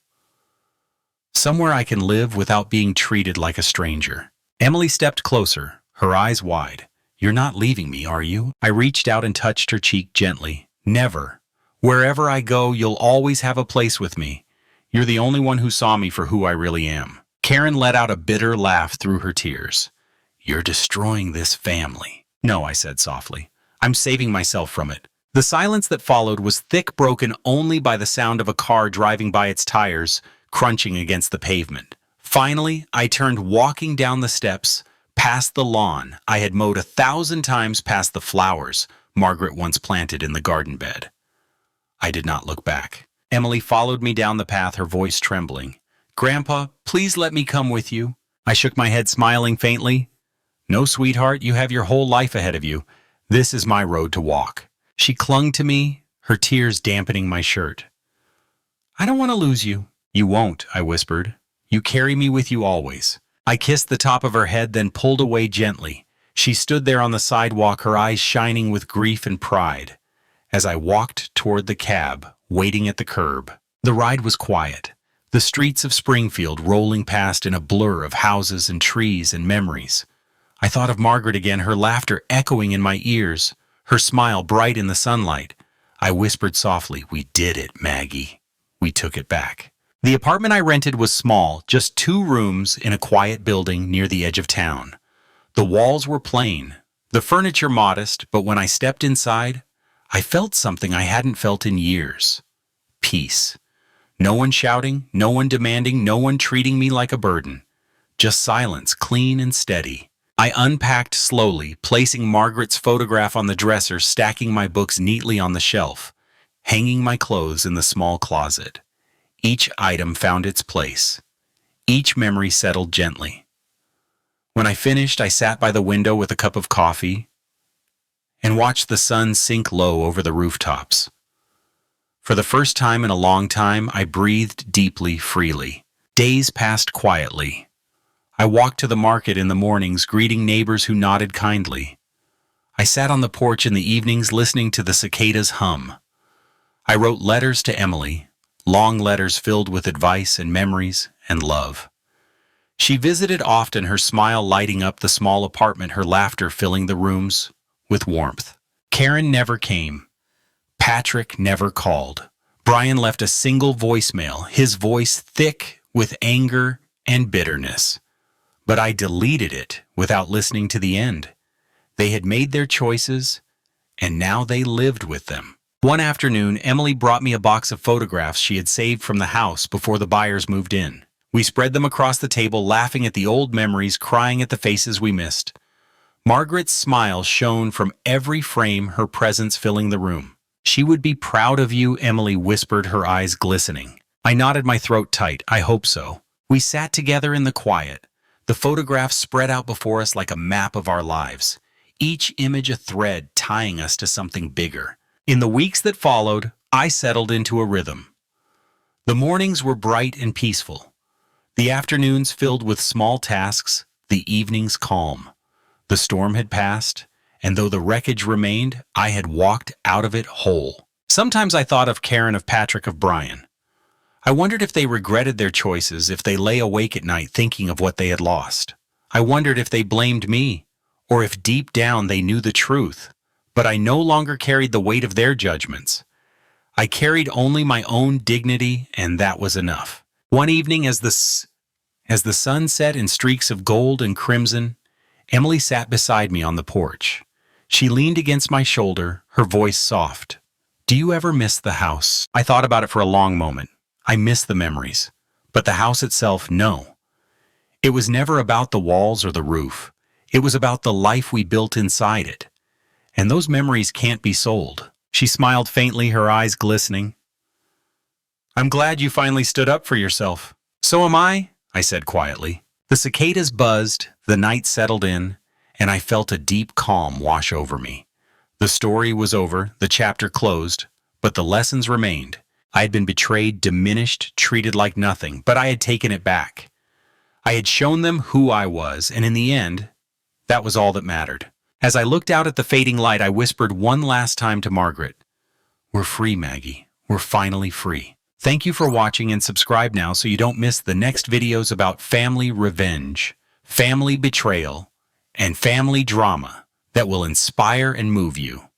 Somewhere I can live without being treated like a stranger." Emily stepped closer, her eyes wide. "You're not leaving me, are you?" I reached out and touched her cheek gently. "Never. Wherever I go, you'll always have a place with me. You're the only one who saw me for who I really am." Karen let out a bitter laugh through her tears. "You're destroying this family." "No," I said softly. "I'm saving myself from it." The silence that followed was thick, broken only by the sound of a car driving by, its tires crunching against the pavement. Finally, I turned, walking down the steps, past the lawn I had mowed 1,000 times, past the flowers Margaret once planted in the garden bed. I did not look back. Emily followed me down the path, her voice trembling. "Grandpa, please let me come with you." I shook my head, smiling faintly. "No, sweetheart, you have your whole life ahead of you. This is my road to walk." She clung to me, her tears dampening my shirt. "I don't want to lose you." "You won't," I whispered. "You carry me with you always." I kissed the top of her head, then pulled away gently. She stood there on the sidewalk, her eyes shining with grief and pride. As I walked toward the cab, waiting at the curb, the ride was quiet. The streets of Springfield rolling past in a blur of houses and trees and memories. I thought of Margaret again, her laughter echoing in my ears, her smile bright in the sunlight. I whispered softly, "We did it, Maggie. We took it back." The apartment I rented was small, just 2 rooms in a quiet building near the edge of town. The walls were plain, the furniture modest, but when I stepped inside, I felt something I hadn't felt in years. Peace. No one shouting, no one demanding, no one treating me like a burden. Just silence, clean and steady. I unpacked slowly, placing Margaret's photograph on the dresser, stacking my books neatly on the shelf, hanging my clothes in the small closet. Each item found its place. Each memory settled gently. When I finished, I sat by the window with a cup of coffee and watched the sun sink low over the rooftops. For the first time in a long time, I breathed deeply, freely. Days passed quietly. I walked to the market in the mornings, greeting neighbors who nodded kindly. I sat on the porch in the evenings, listening to the cicadas hum. I wrote letters to Emily, long letters filled with advice and memories and love. She visited often, her smile lighting up the small apartment, her laughter filling the rooms with warmth. Karen never came. Patrick never called. Brian left a single voicemail, his voice thick with anger and bitterness. But I deleted it without listening to the end. They had made their choices, and now they lived with them. One afternoon, Emily brought me a box of photographs she had saved from the house before the buyers moved in. We spread them across the table, laughing at the old memories, crying at the faces we missed. Margaret's smile shone from every frame, her presence filling the room. "She would be proud of you," Emily whispered, her eyes glistening. I nodded, my throat tight. I hope so. We sat together in the quiet. The photographs spread out before us like a map of our lives, each image a thread tying us to something bigger. In the weeks that followed, I settled into a rhythm. The mornings were bright and peaceful. The afternoons filled with small tasks, the evenings calm. The storm had passed, and though the wreckage remained, I had walked out of it whole. Sometimes I thought of Karen, of Patrick, of Brian. I wondered if they regretted their choices, if they lay awake at night thinking of what they had lost. I wondered if they blamed me, or if deep down they knew the truth. But I no longer carried the weight of their judgments. I carried only my own dignity, and that was enough. One evening, as the sun set in streaks of gold and crimson, Emily sat beside me on the porch. She leaned against my shoulder, her voice soft. "Do you ever miss the house?" I thought about it for a long moment. I miss the memories, but the house itself, no. It was never about the walls or the roof. It was about the life we built inside it. And those memories can't be sold. She smiled faintly, her eyes glistening. "I'm glad you finally stood up for yourself." "So am I," I said quietly. The cicadas buzzed, the night settled in, and I felt a deep calm wash over me. The story was over, the chapter closed, but the lessons remained. I had been betrayed, diminished, treated like nothing, but I had taken it back. I had shown them who I was, and in the end, that was all that mattered. As I looked out at the fading light, I whispered one last time to Margaret, "We're free, Maggie. We're finally free." Thank you for watching, and subscribe now so you don't miss the next videos about family revenge, family betrayal, and family drama that will inspire and move you.